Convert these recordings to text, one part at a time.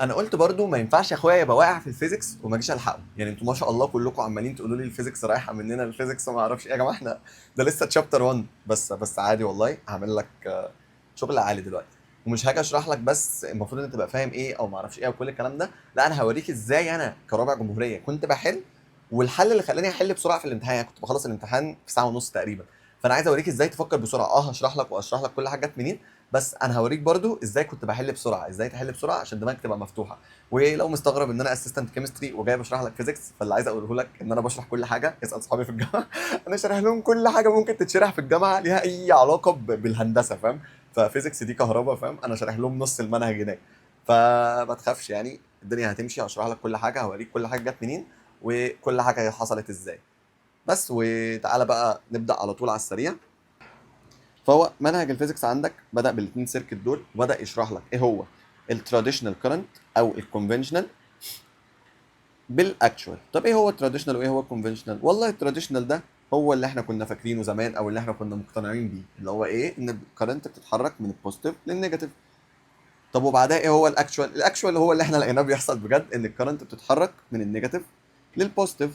انا قلت برضو ما ينفعش اخويا يبقى واقع في الفيزيكس وما اجيش الحقه. يعني انتوا ما شاء الله كلكم عمالين تقولوا لي الفيزيكس رايحه مننا، الفيزيكس وما اعرفش ايه. يا جماعه احنا ده لسه تشابتر 1 بس عادي والله. هعمل لك شغل عالي دلوقتي. ومش هاجي اشرح لك بس المفروض انت تبقى فاهم ايه او ما اعرفش ايه او كل الكلام ده. لا، انا هوريك ازاي انا كرابع جمهوريه كنت بحل. والحل اللي خلاني احل بسرعه في الامتحان، يعني كنت بخلص الامتحان في ساعه ونص تقريبا. فانا عايز اوريك ازاي تفكر بسرعه. هشرح لك واشرح لك كل حاجه جت منين. بس انا هوريك برضو ازاي كنت بحل بسرعه، ازاي تحل بسرعه عشان دماغك تبقى مفتوحه. ولو مستغرب ان انا اسيستنت كيمستري وجاي بشرح لك فيزيكس، فاللي عايز اقوله لك ان انا بشرح كل حاجه. اسال صحابي في الجامعه انا شارح لهم كل حاجه ممكن تتشرح في الجامعه ليها اي علاقه بالهندسه، فاهم؟ ففيزيكس دي كهرباء، فاهم؟ انا شارح لهم نص المنهج هناك. فما تخافش يعني، الدنيا هتمشي. هشرح لك كل حاجه، هوريك كل حاجه جت منين وكل حاجه حصلت ازاي. بس وتعالى بقى نبدا على طول على السريع. فهو منهج الفيزيكس عندك بدأ بالاثنين سيركت دول، وبدأ يشرح لك ايه هو التراديشنال كرنت او الكونفنشنال بالاكشوال. طب ايه هو التراديشنال وايه هو الكونفنشنال؟ والله التراديشنال ده هو اللي احنا كنا فاكرينه زمان او اللي احنا كنا مقتنعين بيه، اللي هو ايه؟ ان الكرنت بتتحرك من البوزيتيف للنيجاتيف. طب وبعدها ايه هو الاكشوال؟ الاكشوال هو اللي احنا لقيناه بيحصل بجد، ان الكرنت بتتحرك من النيجاتيف للبوزيتيف.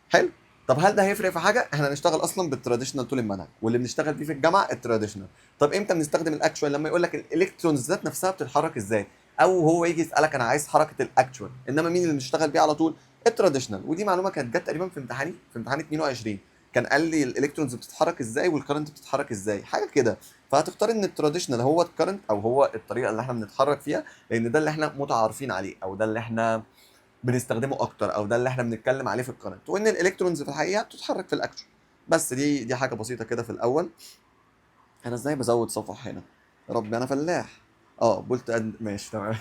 حلو. طب هل ده هيفرق في حاجه؟ احنا هنشتغل اصلا بالتراديشنال طول المنهج، واللي بنشتغل بيه في الجامعه التراديشنال. طب امتى بنستخدم الاكشوال؟ لما يقول لك الالكترونز ذات نفسها بتتحرك ازاي، او هو يجي يسالك انا عايز حركه الاكشوال. انما مين اللي بنشتغل بيه على طول؟ التراديشنال. ودي معلومه كانت جت تقريبا في امتحاني، في امتحان 22. كان قال لي الالكترونز بتتحرك ازاي والكرنت بتتحرك ازاي، حاجه كده. فهتختار ان التراديشنال هو الكرنت او هو الطريقه اللي احنا بنتحرك فيها، لان ده اللي احنا متعارفين عليه، او ده اللي احنا بنستخدمه اكتر، او ده اللي احنا بنتكلم عليه في الكرنت. وان الالكترونز في الحقيقه بتتحرك في الاكشن. بس دي حاجه بسيطه كده في الاول. انا ازاي بزود صفح هنا؟ يا ربي انا فلاح. بولت ماشي تمام.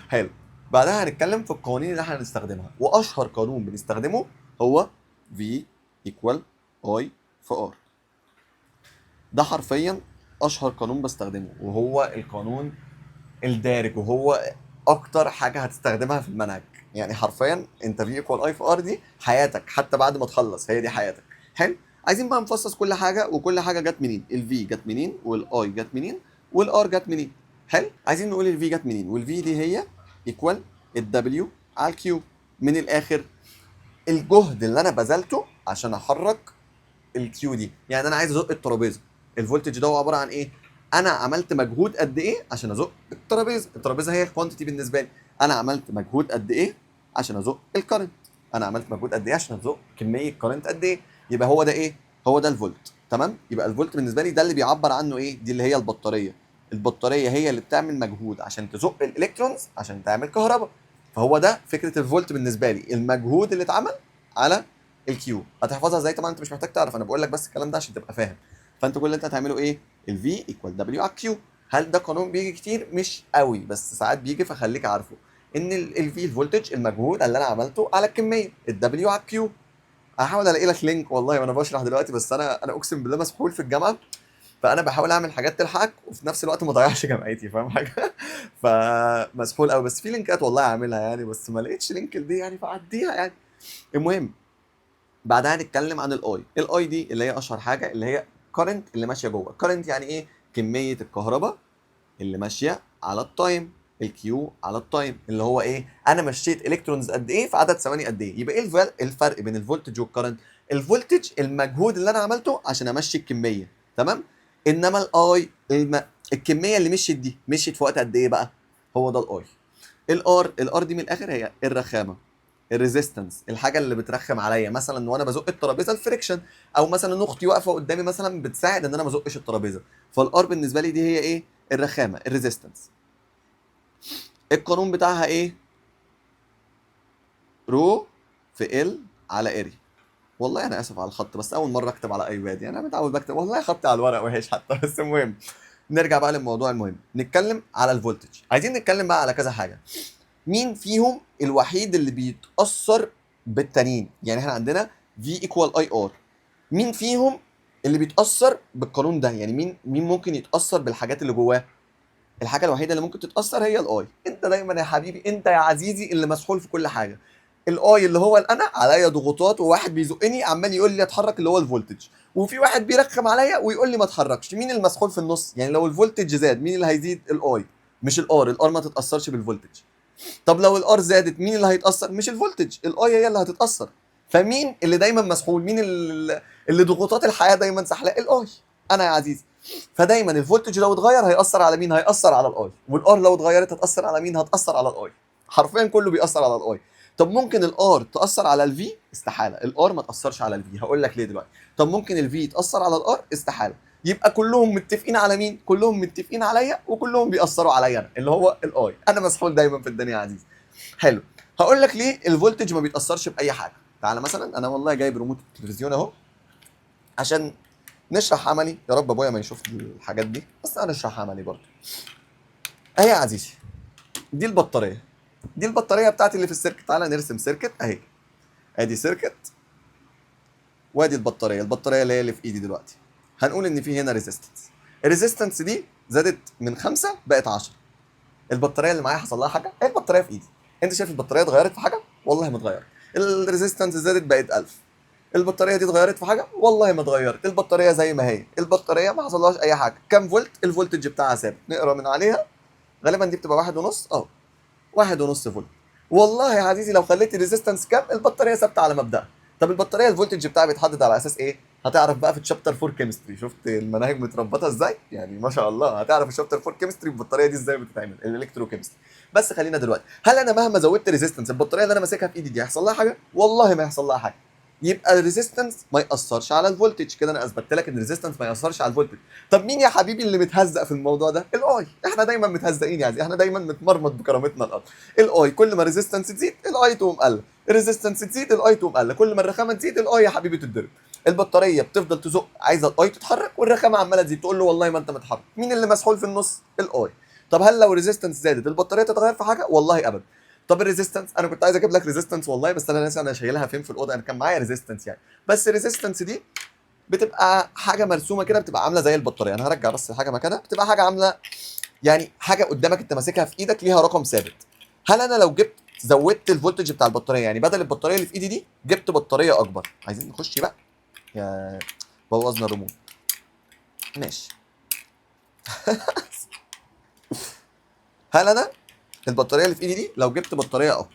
حلو. بعدها هنتكلم في القوانين اللي احنا هنستخدمها، واشهر قانون بنستخدمه هو V equal I في R. ده حرفيا اشهر قانون بستخدمه، وهو القانون الدارج، وهو اكتر حاجه هتستخدمها في المنهج. يعني حرفيا انت في ايكوال اي في ار دي حياتك، حتى بعد ما تخلص هي دي حياتك. حلو. عايزين بقى نفصص كل حاجه، وكل حاجه جت منين، الفي جت منين والاي جت منين والار جت منين. حلو. عايزين نقول الفي جت منين، والفي دي هي ايكوال الدبليو على الكيو. من الاخر، الجهد اللي انا بذلته عشان احرك الكيو دي. يعني انا عايز ازق الترابيزه، الفولتج ده هو عباره عن ايه؟ انا عملت مجهود قد ايه عشان ازق الترابيزه. الترابيزه هي الكوانتيتي بالنسبه لي. انا عملت مجهود قد ايه عشان ازق الكرنت. انا عملت مجهود قد ايه عشان ازق كميه كرنت قد ايه. يبقى هو ده ايه؟ هو ده الفولت. تمام. يبقى الفولت بالنسبه لي ده اللي بيعبر عنه ايه؟ دي اللي هي البطاريه. البطاريه هي اللي بتعمل مجهود عشان تزق الالكترونز عشان تعمل كهرباء. فهو ده فكره الفولت بالنسبه لي، المجهود اللي اتعمل على الكيو. هتحفظها ازاي؟ طبعا انت مش محتاج تعرف، انا بقول لك بس الكلام ده عشان تبقى فاهم. فانت كل اللي انت هتعمله ايه؟ الفي ايكوال دبليو على كيو. هل ده قانون بيجي كتير؟ مش قوي، بس ساعات بيجي، فخليك عارفه ان الفي الفولتج، المجهود اللي انا عملته على الكميه، الدبليو على الكيو. هحاول الاقي لك لينك والله وانا بشرح دلوقتي، بس انا اقسم بالله مسحول في الجامعه. فانا بحاول اعمل حاجات تلحقك وفي نفس الوقت ما اضيعش جامعتي، فاهم حاجه؟ فمسحول قوي، بس في لينكات والله عاملها يعني، بس ما لقيتش لينك لدي يعني، فعديها يعني. المهم، بعدها هنتكلم عن الاي دي اللي هي اشهر حاجه، اللي هي كارنت اللي ماشيه جوه. كارنت يعني ايه؟ كميه الكهرباء اللي ماشيه على التايم. الكيو على التايم اللي هو ايه؟ انا مشيت الكترونز قد ايه في عدد ثواني قد ايه. يبقى ايه الفرق بين الفولتج والكرنت؟ الفولتج المجهود اللي انا عملته عشان امشي الكميه. تمام. انما الكميه اللي مشيت دي مشيت في وقت قد ايه بقى؟ هو ده الاي. الار دي من الاخر هي الرخامه، الريزيستنس، الحاجه اللي بترخم عليا مثلا وانا بزق الترابيزه، الفريكشن. او مثلا اختي واقفه قدامي مثلا بتساعد ان انا ما ازقش الترابيزه. فالار بالنسبه لي دي هي ايه؟ الرخامه، الريزيستنس. القانون بتاعها ايه؟ رو في ال على اري. والله انا اسف على الخط، بس اول مره اكتب على ايباد، يعني انا متعود بكتب والله خطي على الورق وحش حتى. بس المهم، نرجع بقى للموضوع المهم، نتكلم على الفولتج. عايزين نتكلم بقى على كذا حاجه. مين فيهم الوحيد اللي بيتأثر بالتانيين؟ يعني احنا عندنا V equal IR. مين فيهم اللي بيتأثر بالقانون ده؟ يعني مين ممكن يتأثر بالحاجات اللي جواه؟ الحاجة الوحيدة اللي ممكن تتأثر هي الاي. انت دايما يا حبيبي، انت يا عزيزي اللي مسحول في كل حاجة. الاي اللي هو انا عليا ضغوطات وواحد بيزقني عمال يقول لي اتحرك اللي هو الفولتج، وفي واحد بيرخم عليا ويقول لي ما اتحركش. مين المسحول في النص؟ يعني لو الفولتج زاد مين اللي هيزيد؟ الاي. مش الار ما تتاثرش بالفولتج. طب لو الار زادت مين اللي هيتاثر؟ مش الفولتج، الاي هي اللي هتتاثر. فمين اللي دايما مسحول؟ مين اللي ضغوطات الحياه دايما سحلاه؟ الاي. انا يا عزيزي. فدايما الفولتج لو اتغير هيأثر على مين؟ هيأثر على الاي. والار لو اتغيرت هتأثر على مين؟ هتأثر على الاي. حرفيا كله بيأثر على الاي. طب ممكن الار تأثر على الفي؟ استحاله. الار ما تأثرش على الفي، هقول لك ليه دلوقتي. طب ممكن الفي تأثر على الار؟ استحاله. يبقى كلهم متفقين على مين؟ كلهم متفقين عليا وكلهم بيأثروا عليا انا، اللي هو الاي. انا مسحول دايما في الدنيا يا عزيزي. حلو. هقول لك ليه الفولتج ما بيتاثرش باي حاجه. تعالى مثلا، انا والله جايب ريموت التلفزيون اهو عشان نشرح عملي. يا رب ابويا ما يشوف الحاجات دي، بس انا اشرح عملي برضه. اهي يا عزيزي، دي البطاريه. دي البطاريه بتاعتي اللي في السيركت. تعالى نرسم سيركت اهي. ادي سيركت وادي البطاريه. البطاريه اللي هي اللي في ايدي دلوقتي. هنقول ان في هنا ريزيستنس. الريزيستنس دي زادت من 5 بقت 10. البطاريه اللي معايا حصل لها حاجه؟ هي البطاريه في ايدي. انت شايف البطاريه اتغيرت في حاجه؟ والله ما اتغيرت. الريزيستنس زادت بقت 1000. البطاريه دي اتغيرت في حاجه؟ والله ما اتغيرت. البطاريه زي ما هي. البطاريه ما حصلهاش اي حاجه. كام فولت؟ الفولتج بتاعها ثابت. نقرا من عليها. غالبا دي بتبقى 1.5. 1.5 فولت. والله يا عزيزي لو خليت الريزيستنس كام، البطاريه ثابته على مبدأها. طب البطاريه الفولتج بتاعها بيتحدد على اساس ايه؟ هتعرف بقى في الشابتر 4 كيمستري. شفت المناهج متربطه ازاي؟ يعني ما شاء الله. هتعرف في الشابتر 4 كيمستري البطاريه دي ازاي بتتعمل، الالكترو كيمستري. بس خلينا دلوقتي، هل انا مهما زودت ريزيستنس البطاريه اللي انا ماسكها في ايدي دي هيحصل لها حاجه؟ والله ما هيحصل لها حاجه. يبقى الريزيستنس ما ياثرش على الفولتج. كده انا اثبتت لك ان الريزيستنس ما ياثرش على الفولتج. طب مين يا حبيبي اللي متهزق في الموضوع ده؟ الاي. احنا دايما متهزقين يعني، احنا دايما متمرمط بكرامتنا الارض. الاي كل ما الريزيستنس تزيد الاي تقوم قل، الريزيستنس تزيد الاي تقوم قل، كل ما الرخامه تزيد الاي يا حبيبي تتضرب. البطاريه بتفضل تزق عايزه الاي تتحرك، والرخامه عماله تزيد تقول له والله ما انت متحرك. مين اللي مسحول في النص؟ الاي. طب هل لو الريزيستنس زادت البطاريه تتغير في حاجه؟ والله ابدا. طب الريزيستنس، انا كنت عايز اجيب لك ريزيستنس والله، بس انا ناسي انا شايلها فين في الاوضه. انا كان معايا ريزيستنس يعني، بس الريزيستنس دي بتبقى حاجه مرسومه كده، بتبقى عامله زي البطاريه. انا هرجع بس حاجه مكانها. بتبقى حاجه عامله يعني حاجه قدامك انت ماسكها في ايدك ليها رقم ثابت. هل انا لو جبت زودت الفولتج بتاع البطاريه، يعني بدل البطاريه اللي في ايدي دي جبت بطاريه اكبر. عايزين نخش بقى يا بوظنا الريموت. ماشي. هل انا البطاريه اللي في ايدي دي لو جبت بطاريه اكبر،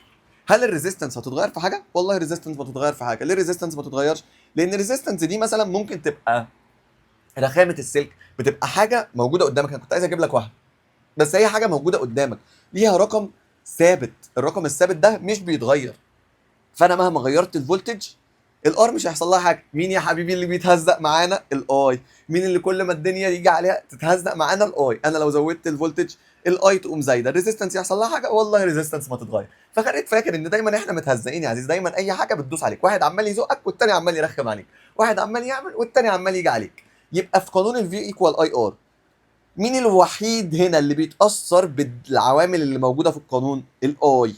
هل الريزيستنس هتتغير في حاجه؟ والله الريزيستنس ما تتغير في حاجه. ليه الريزيستنس ما تتغيرش؟ لان الريزيستنس دي مثلا ممكن تبقى رخامه السلك، بتبقى حاجه موجوده قدامك. انا كنت عايز اجيب لك واحده، بس هي حاجه موجوده قدامك ليها رقم ثابت. الرقم الثابت ده مش بيتغير. فانا مهما غيرت الفولتج الار مش هيحصل لها حاجه. مين يا حبيبي اللي بيتهزق معانا؟ الاي. مين اللي كل ما الدنيا يجي عليها تتهزق معانا؟ الاي. انا لو زودت الفولتج الاي تقوم زايده، الريزيستنس يحصل لها حاجه؟ والله الريزيستنس ما تتغير. فخليك فاكر ان دايما احنا متهزقين يا عزيز. دايما اي حاجه بتدوس عليك، واحد عمال يزقك والتاني عمال يرخم عليك، واحد عمال يعمل والتاني عمال يجي عليك. يبقى في قانون الفي ايكوال اي ار، مين الوحيد هنا اللي بيتأثر بالعوامل اللي موجودة في القانون؟ الاي.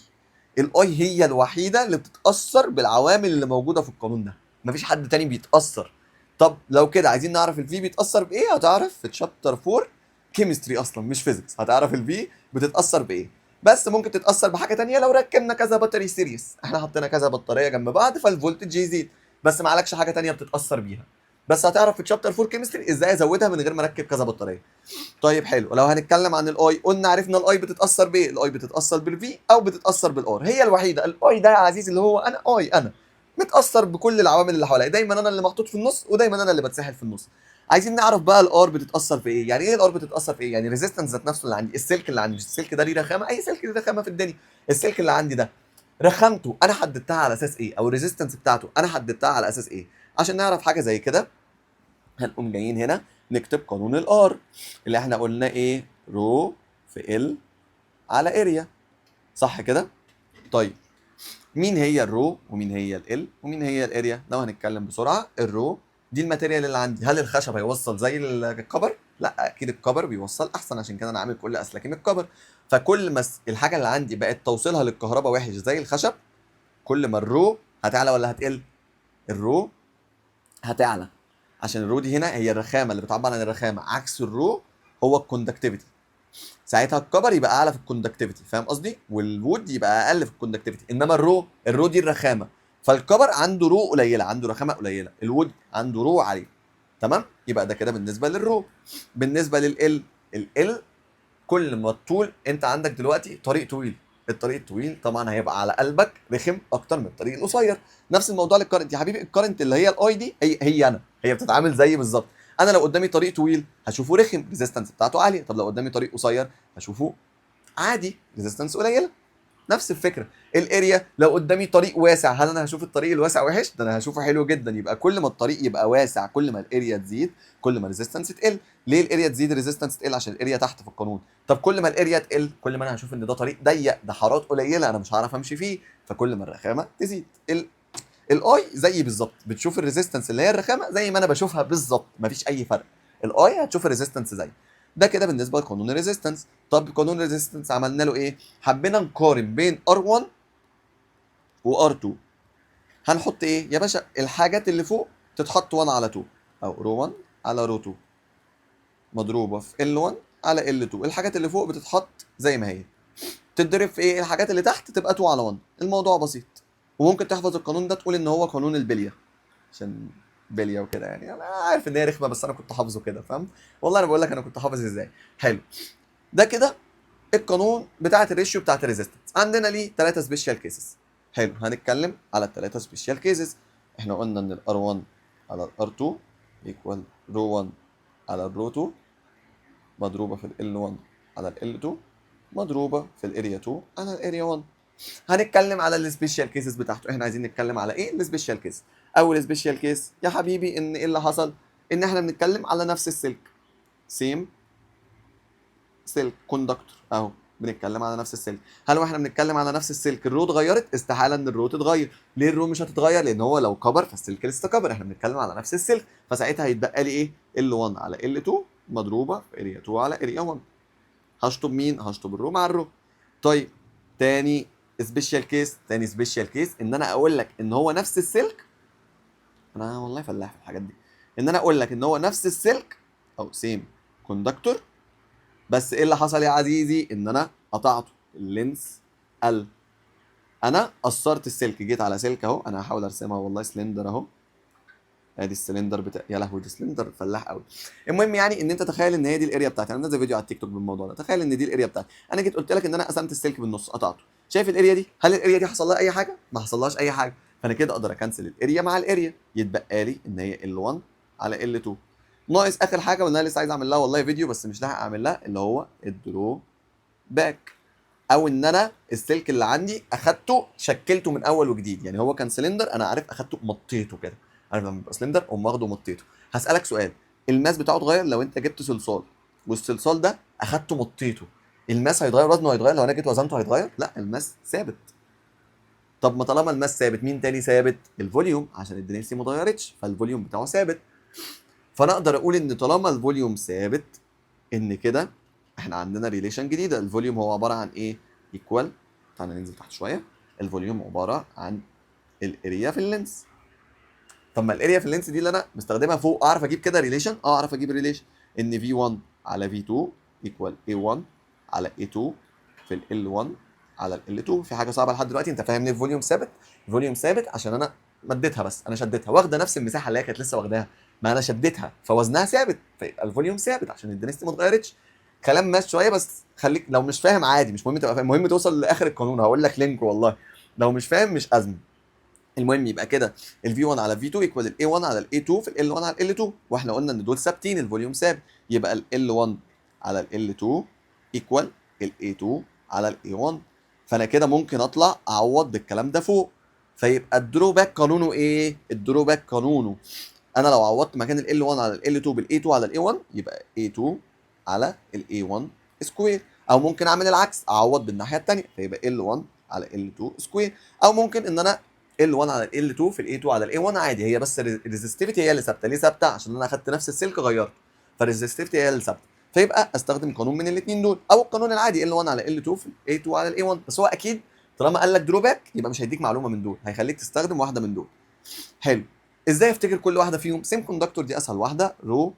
الاي هي الوحيدة اللي بتتأثر بالعوامل اللي موجودة في القانون ده. مفيش حد تاني بيتأثر. طب لو كده عايزين نعرف الفي بيتأثر بإيه، هتعرف في تشابتر 4 كيمستري أصلا مش فيزيكس. هتعرف الفي بتتأثر بإيه. بس ممكن تتأثر بحاجة تانية لو ركبنا كذا بطاري سيريس. احنا حطينا كذا بطارية جنب بعض فالفولتج يزيد، بس ما عليكش حاجة تانية بتتأثر بيها. بس هتعرف في تشابتر 4 كيمستري ازاي ازودها من غير ما اركب كذا بطاريه. طيب حلو. لو هنتكلم عن الاي، قلنا عرفنا الاي بتتاثر بايه؟ الاي بتتاثر بالفي او بتتاثر بالار. هي الوحيده الاي ده يا عزيزي اللي هو انا متاثر بكل العوامل اللي حواليا. دايما انا اللي محطوط في النص ودايما انا اللي بتسحل في النص. عايزين نعرف بقى الار بتتاثر في ايه. يعني ايه الار بتتاثر في ايه؟ يعني الريزيستنس ذات نفسه اللي عندي، السلك اللي عندي، السلك ده ليه رخامه. اي سلك ليه رخامه في الدنيا. السلك اللي عندي ده رخامته انا حددتها على اساس ايه؟ او الريزيستنس بتاعته انا حددتها على اساس ايه؟ عشان نعرف حاجه زي كده هنقوم جايين هنا نكتب قانون الار اللي احنا قلنا ايه؟ رو في ال على اريا. صح كده؟ طيب مين هي الرو ومين هي ال ومين هي الاريا؟ لو هنتكلم بسرعه، الرو دي الماتيريال اللي عندي. هل الخشب هيوصل زي الكبر؟ لا اكيد الكبر بيوصل احسن، عشان كده انا عامل كل اسلاكين الكبر. فكل ما الحاجه اللي عندي بقت توصيلها للكهرباء وحش زي الخشب، كل ما الرو هتعلى ولا هتقل؟ الرو هتعلى، عشان الرو دي هنا هي الرخامه اللي بتعبر عن الرخامه. عكس الرو هو الكوندكتيفيتي. ساعتها الكبر يبقى اعلى في الكوندكتيفيتي، فاهم قصدي؟ والوود يبقى اقل في الكوندكتيفيتي. انما الرو دي الرخامه. فالكبر عنده رو قليله، عنده رخامه قليله. الوود عنده رو عاليه. تمام؟ يبقى ده كده بالنسبه للرو. بالنسبه للال، ال كل ما الطول انت عندك دلوقتي طريق طويل، الطريق الطويل طبعا هيبقى على قلبك رخم اكتر من الطريق القصير. نفس الموضوع للكرنت يا حبيبي، الكرنت اللي هي الاي دي هي انا، هي بتتعامل زيي بالظبط. انا لو قدامي طريق طويل هشوفه رخم، ريزيستنس بتاعته عاليه. طب لو قدامي طريق قصير هشوفه عادي، ريزيستنس قليله. نفس الفكره. الاريا لو قدامي طريق واسع، هل انا هشوف الطريق الواسع وحش؟ ده انا هشوفه حلو جدا. يبقى كل ما الطريق يبقى واسع كل ما الاريا تزيد، كل ما الريزيستنس تقل. ليه الاريا تزيد الريزيستنس تقل؟ عشان الاريا تحت في القانون. طب كل ما الاريا تقل كل ما انا هشوف ان ده طريق ضيق، ده حارات قليله انا مش هعرف امشي فيه، فكل ما الرخامه تزيد. الاي زي بالظبط، بتشوف الريزيستنس اللي هي الرخامه زي ما انا بشوفها بالظبط، مفيش اي فرق. الاي هتشوف الريزيستنس زي ده. كده بالنسبه لقانون الريزيستنس. طب قانون الريزيستنس عملنا له ايه؟ حبينا نقارن بين R1 وR2. هنحط ايه يا باشا؟ الحاجات اللي فوق تتحط 1 على 2، او رو 1 على رو 2 مضروبه في L1 على L2. الحاجات اللي فوق بتتحط زي ما هي، تتضرب في ايه؟ الحاجات اللي تحت تبقى 2 على 1. الموضوع بسيط. وممكن تحفظ القانون ده تقول ان هو قانون البليه، عشان بليه وكده يعني. انا عارف ان هي رخمه بس انا كنت حافظه كده، فاهم؟ والله انا بقول لك انا كنت حافظ ازاي. حلو. ده كده القانون بتاعت الريشيو بتاعت الريزيستنس. عندنا ليه 3 سبيشال كيسز. حلو، هنتكلم على الثلاثه سبيشال كيسز. احنا قلنا ان الار 1 على الار 2 ايكوال رو 1 على الرو 2 مضروبه في ال 1 على ال 2 مضروبه في الاريا 2 على الاريا 1. هنتكلم على السبيشال كيسز بتاعته. احنا عايزين نتكلم على ايه السبيشال كيس. اول سبيشال كيس يا حبيبي ان ايه اللي حصل؟ ان احنا بنتكلم على نفس السلك، سيم سلك كوندكتور اهو، بنتكلم على نفس السلك. هل واحنا بنتكلم على نفس السلك الرو اتغيرت؟ استحاله ان الرو تتغير. ليه الرو مش هتتغير؟ لان هو لو كبر فالسلك لسه كبر. احنا بنتكلم على نفس السلك، فساعتها هيتبقى لي ايه؟ ال1 على ال2 مضروبه في اريا 2 على اريا 1. هشطب مين؟ هشطب الرو مع الرو. طيب تاني سبيشال كيس، تاني سبيشال كيس ان انا اقول لك ان هو نفس السلك. انا والله فلاح في الحاجات دي. ان انا اقول لك ان هو نفس السلك او سيم كوندكتور، بس ايه اللي حصل يا عزيزي؟ ان انا قطعته، اللينس قل. انا قصرت السلك، جيت على سلك اهو، انا هحاول ارسمها والله سلندر اهو. ادي السلندر بتاع، يا لهوي ده سلندر فلاح قوي. المهم يعني ان انت تخيل ان هي دي الاريا بتاعتي. انا نازل فيديو على التيك توك بالموضوع ده. تخيل ان دي الاريا بتاعتي. انا جيت قلت لك ان انا قسمت السلك بالنص، قطعته. شايف الاريا دي؟ هل الاريا دي حصل لها اي حاجه؟ ما حصلهاش اي حاجه. فانا كده اقدر اكنسل الاريا مع الاريا، يتبقى لي ان هي ال1 على ال2. ناقص اخر حاجه واللي انا لسه عايز اعمل لها والله فيديو بس مش لاحق اعمل لها، اللي هو الدرو باك. او ان انا السلك اللي عندي اخدته شكلته من اول وجديد. يعني هو كان سلندر، انا عارف اخدته مطيته كده. عارف لما يبقى سلندر اقوم واخده مطيته. هسالك سؤال، الماس بتاعه اتغير لو انت جبت صلصال والصلصال ده اخدته مطيته؟ الماس هيتغير؟ وزنه هيتغير؟ لو انا جيت وزنته هيتغير؟ لا، الماس ثابت. طب ما طالما الماس ثابت مين تاني ثابت؟ الفوليوم، عشان الدنسيتي ما اتغيرتش فالفوليوم بتاعه ثابت. فانا اقدر اقول ان طالما الفوليوم ثابت ان كده احنا عندنا ريليشن جديده. الفوليوم هو عباره عن ايه؟ ايكوال، تعالى ننزل تحت شويه. الفوليوم عباره عن الاريا في اللينس. طب ما الاريا في اللينس دي اللي انا مستخدمها فوق، اعرف اجيب كده ريليشن؟ اعرف اجيب ريليشن ان V1 على V2 ايكوال A1 على A2 في ال L1 على ال L2. في حاجه صعبه لحد دلوقتي؟ انت فاهم ليه الفوليوم ثابت؟ الفوليوم ثابت عشان انا مديتها، بس انا شديتها واخده نفس المساحه اللي هي كانت لسه واخداها. ما انا شديتها فوزنها ثابت، فيبقى الفوليوم ثابت عشان الدنسيتي ما اتغيرتش. كلام ماشي شويه بس خليك، لو مش فاهم عادي مش مهم تبقى فاهم، المهم توصل لاخر القانون. هقول لك لينك والله لو مش فاهم مش ازمه. المهم يبقى كده ال V1 على V2 ايكوال ال A1 على ال A2 في ال L1 على ال L2. واحنا قلنا ان دول ثابتين، الفوليوم ثابت. يبقى ال L1 على ال L2 ايكوال ال A2 على ال A1. فانا كده ممكن اطلع اعوض بالكلام ده فوق. فيبقى الدروباك قانونه ايه؟ الدروباك قانونه انا لو عوضت مكان ال L1 على ال L2 بال A2 على ال A1 يبقى A2 على ال A1 سكوير. او ممكن اعمل العكس، اعوض بالناحيه الثانيه فيبقى L1 على L2 سكوير. او ممكن ان انا L1 على ال L2 في ال A2 على ال A1 عادي. هي بس الريزستيفيتي هي اللي ثابته. ليه ثابته؟ عشان انا اخدت نفس السلك غيرت، فالريزستيفيتي هي اللي ثابته. فيبقى استخدم قانون من الاثنين دول، او القانون العادي L1 على L2 في ال A2 على ال A1. بس هو اكيد طالما قال لك دروباك يبقى مش هيديك معلومه من دول، هيخليك تستخدم واحده من دول. حلو. ازاي افتكر كل واحده فيهم؟ سيم كوندكتور دي اسهل واحده، رو.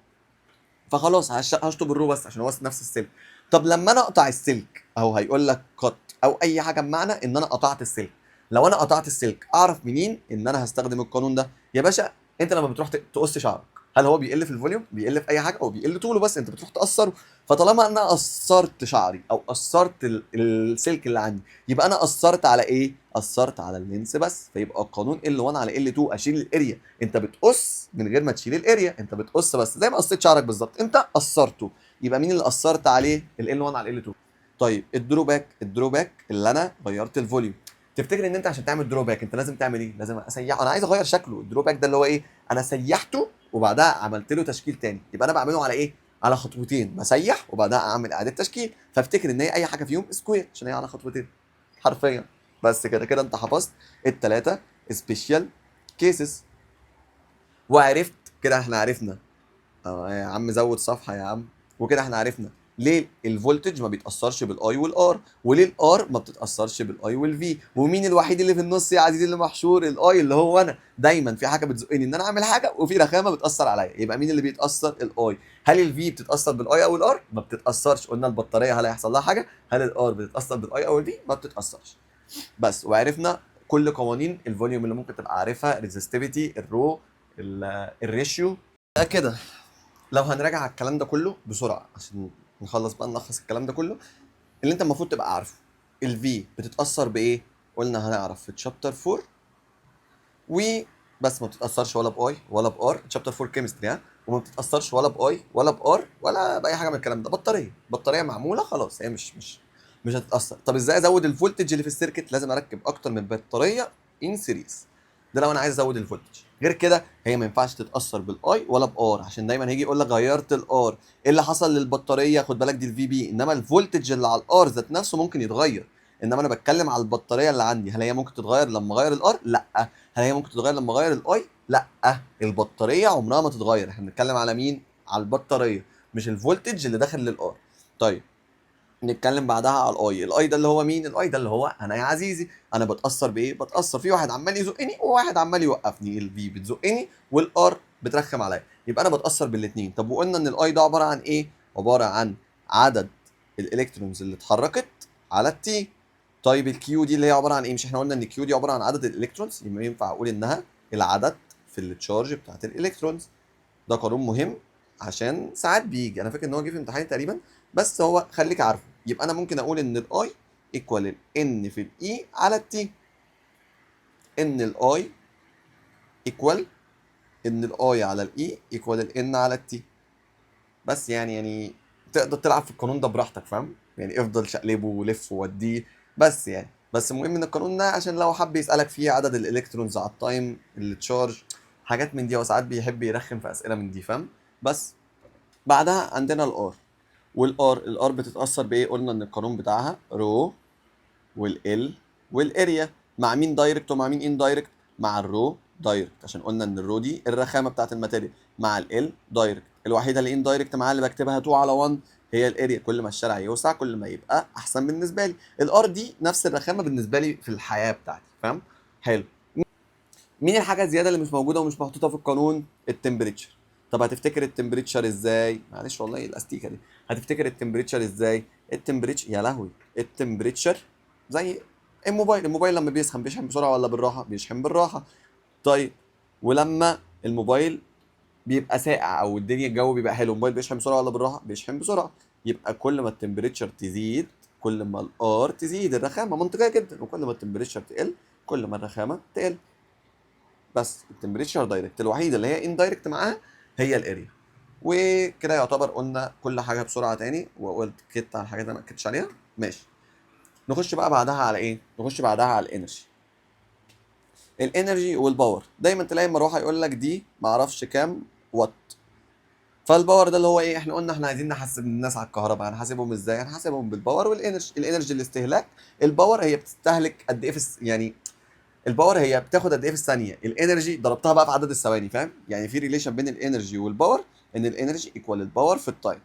فخلاص هشطب الرو بس عشان هو نفس السلك. طب لما انا اقطع السلك اهو هيقول لك قط او اي حاجه بمعنى ان انا قطعت السلك. لو انا قطعت السلك اعرف منين ان انا هستخدم القانون ده؟ يا باشا انت لما بتروح تقص شعرك هل هو بيقل في الفوليوم؟ بيقل في اي حاجه؟ هو بيقل طوله بس، انت بتروح تقصره. فطالما انا قصرت شعري او قصرت السلك اللي عندي، يبقى انا قصرت على ايه؟ قصرت على اللينس بس. فيبقى القانون L1 على L2 اشيل الاريا. انت بتقص من غير ما تشيل الاريا، انت بتقص بس زي ما قصيت شعرك بالظبط، انت قصرته. يبقى مين اللي قصرت عليه؟ ال L1 على L2. طيب الدروباك اللي انا غيرت الفوليوم. تفتكر ان انت عشان تعمل دروباك انت لازم تعمل ايه؟ لازم اسيحه. انا عايز اغير شكله. الدروباك ده اللي هو ايه؟ انا سيحته وبعدها عملت له تشكيل تاني. يبقى انا بعمله على ايه؟ على خطوتين، بسيح وبعدها اعمل اعاده تشكيل. فافتكر ان هي اي حاجه فيهم سكوير عشان هي على خطوتين حرفيا. بس كده كده انت حفظت الثلاثه سبيشال كيسز. وعرفت كده، احنا عرفنا. يا عم زود صفحه يا عم. وكده احنا عرفنا ليه الفولتج ما بيتاثرش بالاي والار، وليه الار ما بتتاثرش بالاي والفي، ومين الوحيد اللي في النص يا عزيزي اللي محشور؟ الاي اللي هو انا. دايما في حاجه بتزقني ان انا اعمل حاجه، وفي رخامه بتاثر عليا. يبقى مين اللي بيتاثر؟ الاي. هل الفي بتتاثر بالاي او الار؟ ما بتتاثرش. قلنا البطاريه هل هيحصل لها حاجه؟ هل الار بتتاثر بالاي او الفي؟ ما بتتاثرش. بس. وعرفنا كل قوانين الفوليوم اللي ممكن تبقى عارفها: ريزستيفيتي، الرو، الريشيو. كده لو هنراجع على الكلام ده كله بسرعه عشان نخلص بقى نلخص الكلام ده كله اللي انت المفروض تبقى عارفه. الفي بتتاثر بايه؟ قلنا هنعرف في تشابتر 4. وبس ما بتتاثرش ولا باي ولا بار. تشابتر 4 كيمستري ها. وما بتتاثرش ولا باي ولا بار ولا باي حاجه من الكلام ده. بطاريه معموله خلاص، هي مش هتتاثر. طب ازاي ازود الفولتج اللي في السيركت؟ لازم اركب اكتر من بطاريه ان سيريز. ده لو انا عايز ازود الفولتج. غير كده هي ما ينفعش تتاثر بالاي ولا بار، عشان دايما هيجي يقول لك غيرت الار. ايه اللي حصل للبطاريه؟ خد بالك دي الفي بي، انما الفولتج اللي على الار ذات نفسه ممكن يتغير. انما انا بتكلم على البطاريه اللي عندي. هل هي ممكن تتغير لما اغير الار؟ لا. هل هي ممكن تتغير لما اغير الاي؟ لا. البطاريه عمرها ما تتغير. احنا بنتكلم على مين؟ على البطاريه، مش الفولتج اللي داخل للار. طيب نتكلم بعدها على الاي ده اللي هو مين؟ الاي ده اللي هو انا يا عزيزي. انا بتاثر بايه؟ بتاثر في واحد عمال يزقني وواحد عمال يوقفني. الفي بتزقني والار بترخم عليا، يبقى انا بتاثر بالاثنين. طب وقلنا ان الاي ده عباره عن ايه؟ عباره عن عدد الالكترونز اللي اتحركت على التي. طيب الكيو دي اللي هي عباره عن ايه؟ مش احنا قلنا ان الكيو دي عباره عن عدد الالكترونز؟ يبقى ينفع اقول انها العدد في التشارج بتاعت الالكترونز. ده قانون مهم عشان ساعات بيجي، انا فاكر ان هو جه في امتحان تقريبا، بس هو خليك عارفه. يبقى انا ممكن اقول ان الاي ايكوال ان في الاي على التي. ان الاي ايكوال ان الاي على الاي ايكوال الان على التي. بس يعني تقدر تلعب في القانون ده براحتك، فاهم؟ يعني افضل شقلبه ولف ووديه. بس بس المهم ان القانون ده عشان لو حب يسالك فيه عدد الالكترونز على التايم اللي تشارج، حاجات من دي. وساعات بيحب يرخم في اسئله من دي، فاهم؟ بس. بعدها عندنا الار. الار بتتاثر بايه؟ قلنا ان القانون بتاعها رو والال والاريا. مع مين دايركت ومع مين اندايركت؟ مع الرو دايركت، عشان قلنا ان الرو دي الرخامه بتاعت الماتيريال. مع ال دايركت. الوحيده اللي اندايركت معاها اللي بكتبها 2 على 1 هي الاريا. كل ما الشارع يوسع كل ما يبقى احسن بالنسبه لي. الار دي نفس الرخامه بالنسبه لي في الحياه بتاعتي، فاهم؟ حلو. مين الحاجه الزياده اللي مش موجوده ومش محطوطه في القانون؟ التمبريتشر. طب هتفتكر التمبريتشر ازاي؟ معلش والله الاستيكه دي. هتفتكر التمبريتشر ازاي؟ التمبريتشر يا لهوي. التمبريتشر زي الموبايل لما بيشحن بسرعه ولا بالراحه؟ بيشحن بالراحه. طيب ولما الموبايل بيبقى ساقع او الدنيا الجو بيبقى حلو، الموبايل بيشحن بسرعه ولا بالراحه؟ بيشحن بسرعه. يبقى كل ما التمبريتشر تزيد كل ما الار تزيد. الرخامه منطقيه جدا. وكل ما التمبريتشر تقل كل ما الرخامه تقل. بس التمبريتشر دايركت. الوحيده اللي هي اندايركت معاها هي الاريا. وكده يعتبر قلنا كل حاجه بسرعه تاني، وقلت كت على الحاجات اللي انا ما اكدتش عليها. ماشي. نخش بقى بعدها على ايه؟ نخش بعدها على الانرجي. الانرجي والباور. دايما تلاقي المروحه يقول لك دي معرفش كام وات. فالباور ده اللي هو ايه؟ احنا قلنا احنا عايزين نحاسب الناس على الكهرباء. هنحاسبهم ازاي؟ هنحاسبهم بالباور والانرجي. الانرجي الاستهلاك. الباور هي بتستهلك قد ايه يعني الباور هي بتاخد قد ايه في الثانيه. الانرجي ضربتها بقى في عدد الثواني، فاهم؟ يعني في ريليشن بين الانرجي والباور، ان الانرجي ايكوال الباور في التايم.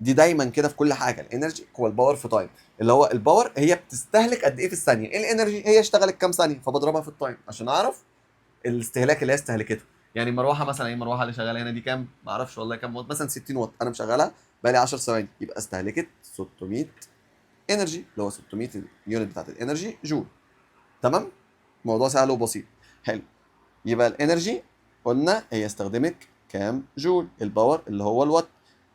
دي دايما كده في كل حاجه. الانرجي ايكوال باور في تايم. اللي هو الباور هي بتستهلك قد ايه في الثانيه. الانرجي هي اشتغلت كام ثانيه فبضربها في التايم عشان اعرف الاستهلاك اللي هي استهلكته. يعني مروحه مثلا، ايه المروحه اللي شغاله هنا دي كام؟ ما اعرفش والله كام واط. مثلا 60 واط انا مشغلها بقى لي 10 ثواني، يبقى استهلكت 600 انرجي، اللي هو 600 اليونت بتاعت الانرجي جول. تمام. موضوع سهل وبسيط. حلو. يبقى الانرجي قلنا هي استخدمت كام جول. الباور اللي هو الوات.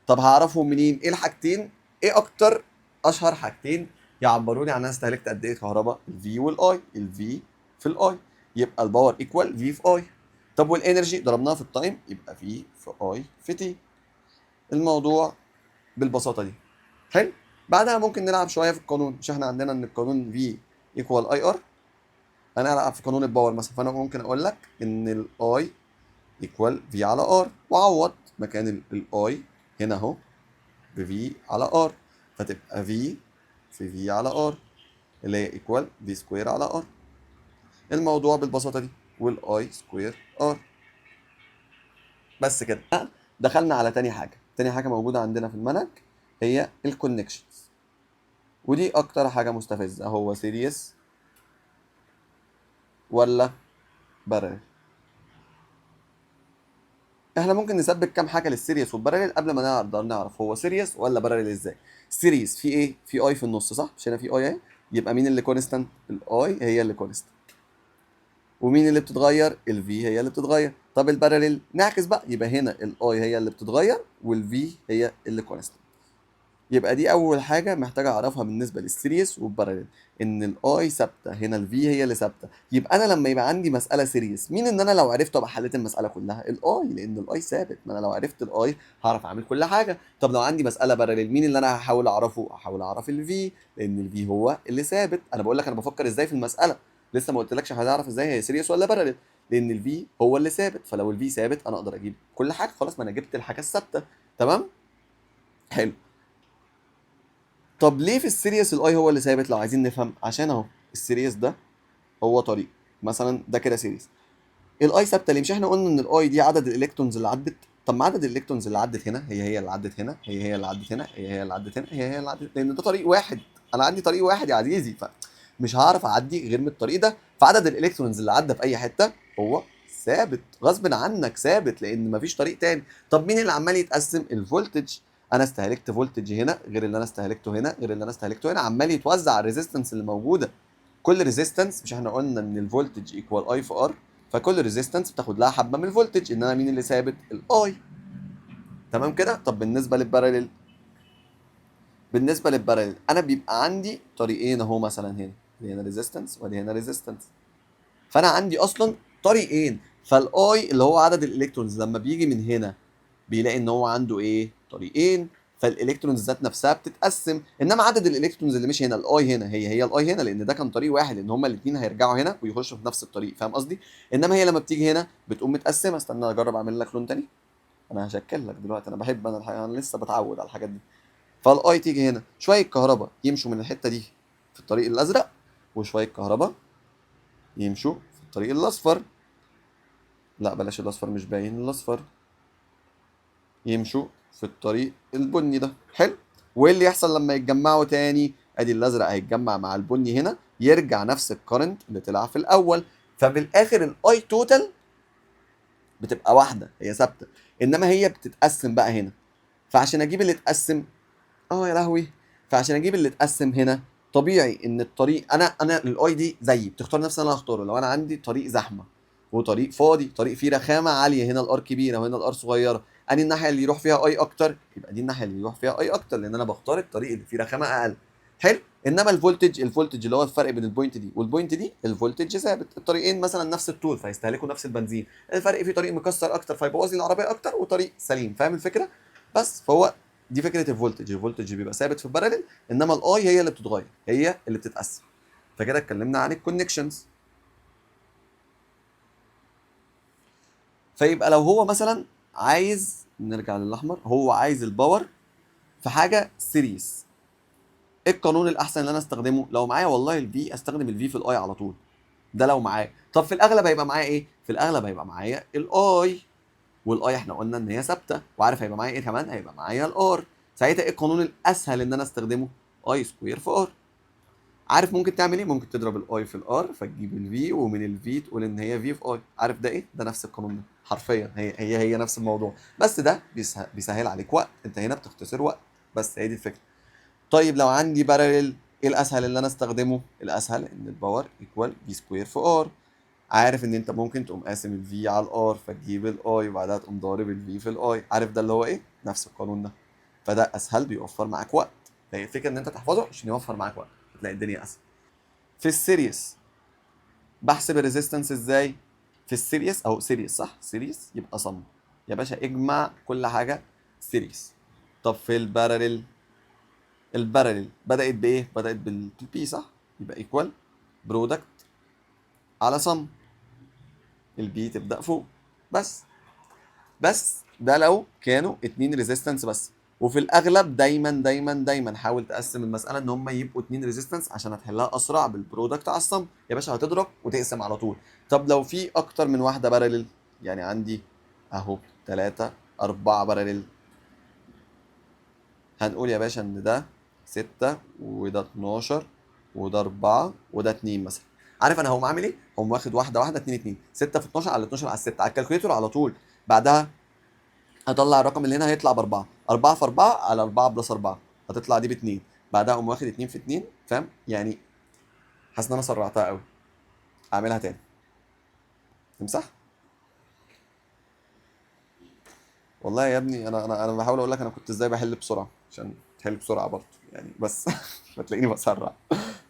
طب هعرفهم منين؟ ايه الحاجتين، ايه اكتر اشهر حاجتين يعبروني عن انا استهلكت قد ايه كهرباء؟ الفي والاي. الفي في الاي، يبقى الباور ايكوال في في اي. طب والانرجي ضربناها في التايم، يبقى في اي في تي. الموضوع بالبساطه دي. حلو. بعدها ممكن نلعب شويه في القانون. مش احنا عندنا ان القانون في ايكوال اي ار؟ انا العب في قانون الباور مثلا، فانا ممكن اقول لك ان الاي ايكوال في على ار، واعوض مكان الاي هنا اهو بفي على ار، فتبقى في على ار اللي هي ايكوال في سكوير على ار. الموضوع بالبساطه دي. والاي سكوير ار. بس كده. دخلنا على تاني حاجه. تاني حاجه موجوده عندنا في المنهج هي الكونكشنز، ودي اكتر حاجه مستفزه. هو سيريس ولا بارل؟ احنا ممكن نثبت كام حاجه للسيريس والبارل قبل ما نقدر نعرف هو سيريس ولا بارل ازاي. سيريس في ايه؟ في اي في النص، صح؟ مش هنا في اي اهي؟ يبقى مين اللي كونستانت؟ الاي هي اللي كونستانت. ومين اللي بتتغير؟ الفي هي اللي بتتغير. طب الباراليل نعكس بقى، يبقى هنا الاي هي اللي بتتغير والفي هي اللي كونستانت. يبقى دي اول حاجه محتاج اعرفها بالنسبه للسيريس والباراليل، ان الاي ثابته، هنا الفي هي اللي ثابته. يبقى انا لما يبقى عندي مساله سيريس، مين ان انا لو عرفته ابقى حليت المساله كلها؟ الاي، لان الاي ثابت. ما انا لو عرفت الاي هعرف اعمل كل حاجه. طب لو عندي مساله باراليل، مين اللي انا هحاول اعرفه؟ احاول اعرف الفي، لان الفي هو اللي ثابت. انا بقول لك انا بفكر ازاي في المساله، لسه ما قلتلكش هنعرف ازاي هي سيريس ولا باراليل، لان الفي هو اللي ثابت. فلو الفي ثابت انا اقدر اجيب كل حاجه. خلاص، ما انا جبت الحاجه الثابته. تمام. حلو. طب ليه في السيريس الاي هو اللي ثابت؟ لو عايزين نفهم، عشان اهو السيريس ده هو طريق مثلا، ده كده سيريس. الاي ثابته ليه؟ مش احنا قلنا ان الاي دي عدد الالكترونز اللي عدت؟ طب ما عدد الالكترونز اللي عدت هنا هي اللي عدت هنا، هي اللي عدت هنا، هي اللي عدت هنا، هي اللي عدت، لان ده طريق واحد. انا عندي طريق واحد يا عزيزي، فمش هعرف اعدي غير من الطريق ده. فعدد الالكترونز اللي عدى في اي حته هو ثابت، غصب عنك ثابت، لان مفيش طريق تاني. طب مين اللي عمال يتقسم؟ الفولتج. انا استهلكت فولتج هنا غير اللي انا استهلكته هنا غير اللي انا استهلكته هنا، عمال يتوزع على الريزيستنس اللي موجوده. كل ريزيستنس، مش احنا قلنا ان الفولتج ايكوال اي في ار؟ فكل ريزيستنس بتاخد لها حبه من الفولتج، انما مين اللي ثابت؟ الاي. تمام كده. طب بالنسبه للباراليل، انا بيبقى عندي طريقين اهو، مثلا هنا دي هنا ريزيستنس ودي هنا ريزيستنس، فانا عندي اصلا طريقين. فالاي اللي هو عدد الالكترونز لما بيجي من هنا بيلاقي ان هو عنده ايه؟ طريقين. فالالكترونز ذات نفسها بتتقسم. انما عدد الالكترونز اللي مش هنا، الاي هنا هي الاي هنا، لان ده كان طريق واحد، لان هما الاثنين هيرجعوا هنا ويخشوا في نفس الطريق. فاهم قصدي؟ انما هي لما بتيجي هنا بتقوم متقسمه. استنى اجرب اعمل لك لون تاني. انا هشكل لك دلوقتي، انا بحب انا الحقيقه، انا لسه بتعود على الحاجات دي. فالاي تيجي هنا شويه كهرباء يمشوا من الحته دي في الطريق الازرق، وشويه كهرباء يمشوا في الطريق الاصفر. لا بلاش الاصفر، مش باين الاصفر. يمشوا في الطريق البني ده. حلو. وايه اللي يحصل لما يتجمعوا تاني؟ ادي الازرق هيتجمع مع البني هنا، يرجع نفس الكرنت اللي طلع في الاول. ففي الاخر الاي توتال بتبقى واحده، هي ثابته. انما هي بتتقسم بقى هنا. فعشان اجيب اللي اتقسم، اه يا لهوي، فعشان اجيب اللي اتقسم هنا، طبيعي ان الطريق، انا الاي دي زيي بتختار نفس اللي انا هختاره. لو انا عندي طريق زحمه وطريق فاضي، طريق فيه رخامه عاليه، هنا الار كبيره وهنا الار صغيره، اني الناحيه اللي يروح فيها اي اكتر، يبقى دي الناحيه اللي يروح فيها اي اكتر، لان انا بختار الطريق اللي فيه رخامه اقل. حلو. انما الفولتج اللي هو الفرق بين البوينت دي والبوينت دي، الفولتج ثابت. الطريقين مثلا نفس الطول فيستهلكوا نفس البنزين، الفرق في طريق مكسر اكتر فيبوظ لي العربيه اكتر، وطريق سليم. فاهم الفكره؟ بس فهو دي فكره الفولتج بيبقى ثابت في الباراليل، انما الاي هي اللي بتتغير، هي اللي بتتقسم. فكده اتكلمنا عن الكونكشنز. فيبقى لو هو مثلا عايز، نرجع للاحمر، هو عايز الباور في حاجه سيريس، ايه القانون الاحسن اللي انا استخدمه؟ لو معايا والله الفي استخدم الفي في الاي على طول، ده لو معايا. طب في الاغلب هيبقى معايا ايه؟ في الاغلب هيبقى معايا الاي، والاي احنا قلنا ان هي ثابته. وعارف هيبقى معايا ايه كمان؟ هيبقى معايا الار. ساعتها ايه القانون الاسهل ان انا استخدمه؟ اي سكوير في ار. عارف ممكن تعمل ايه؟ ممكن تضرب الاي في الار فتجيب الفي، ومن الفي تقول ان هي في اي. عارف ده ايه؟ ده نفس القانون ده حرفيا، هي نفس الموضوع. بس ده بيسهل عليك وقت، انت هنا بتختصر وقت. بس هي دي الفكره. طيب لو عندي باراليل، ايه الاسهل اللي انا استخدمه؟ الاسهل ان الباور ايكوال في سكوير في ار. عارف ان انت ممكن تقوم قاسم الفي على الار فتجيب الاي وبعدها تقوم ضارب الفي في الاي. عارف ده اللي هو ايه؟ نفس القانون ده. فده اسهل، بيوفر معاك وقت. فهي الفكره ان انت تحفظه عشان يوفر معاك وقت، تلاقي الدنيا اسهل. في السيريس بحسب الريزيستنس ازاي؟ في السيريس او سيريس صح، سيريس يبقى صم يا باشا، اجمع كل حاجه سيريس. طب في الباراليل، الباراليل بدات بايه؟ بدات بالبي صح، يبقى ايكوال برودكت على صم، البي تبدا فوق. بس ده لو كانوا اتنين ريزيستنس بس. وفي الاغلب دايما حاول تقسم المساله ان هم يبقوا اتنين ريزيستنس عشان هتحلها اسرع بالبرودكت على الصم. يا باشا هتضرب وتقسم على طول. طب لو في اكتر من واحده بارلل، يعني عندي اهو 3 4 بارلل، هنقول يا باشا ان ده 6 وده 12 وده 4 وده 2 مثلا. عارف انا هقوم عامل ايه؟ هقوم واخد واحده واحده 2 2 6 في 12 على 12 على 6 على الكالكوليتور على طول. بعدها هطلع الرقم اللي هنا هيطلع باربعة، 4 في 4 على 4 بلس 4 هتطلع دي باتنين. بعدها اقوم واخد 2 في 2، فاهم يعني؟ حاسس ان انا سرعتها قوي. اعملها تاني. تمسح. والله يا ابني انا بحاول اقول لك انا كنت ازاي بحل بسرعه عشان تحل بسرعه برضه يعني، بس فتلاقيني بسرع.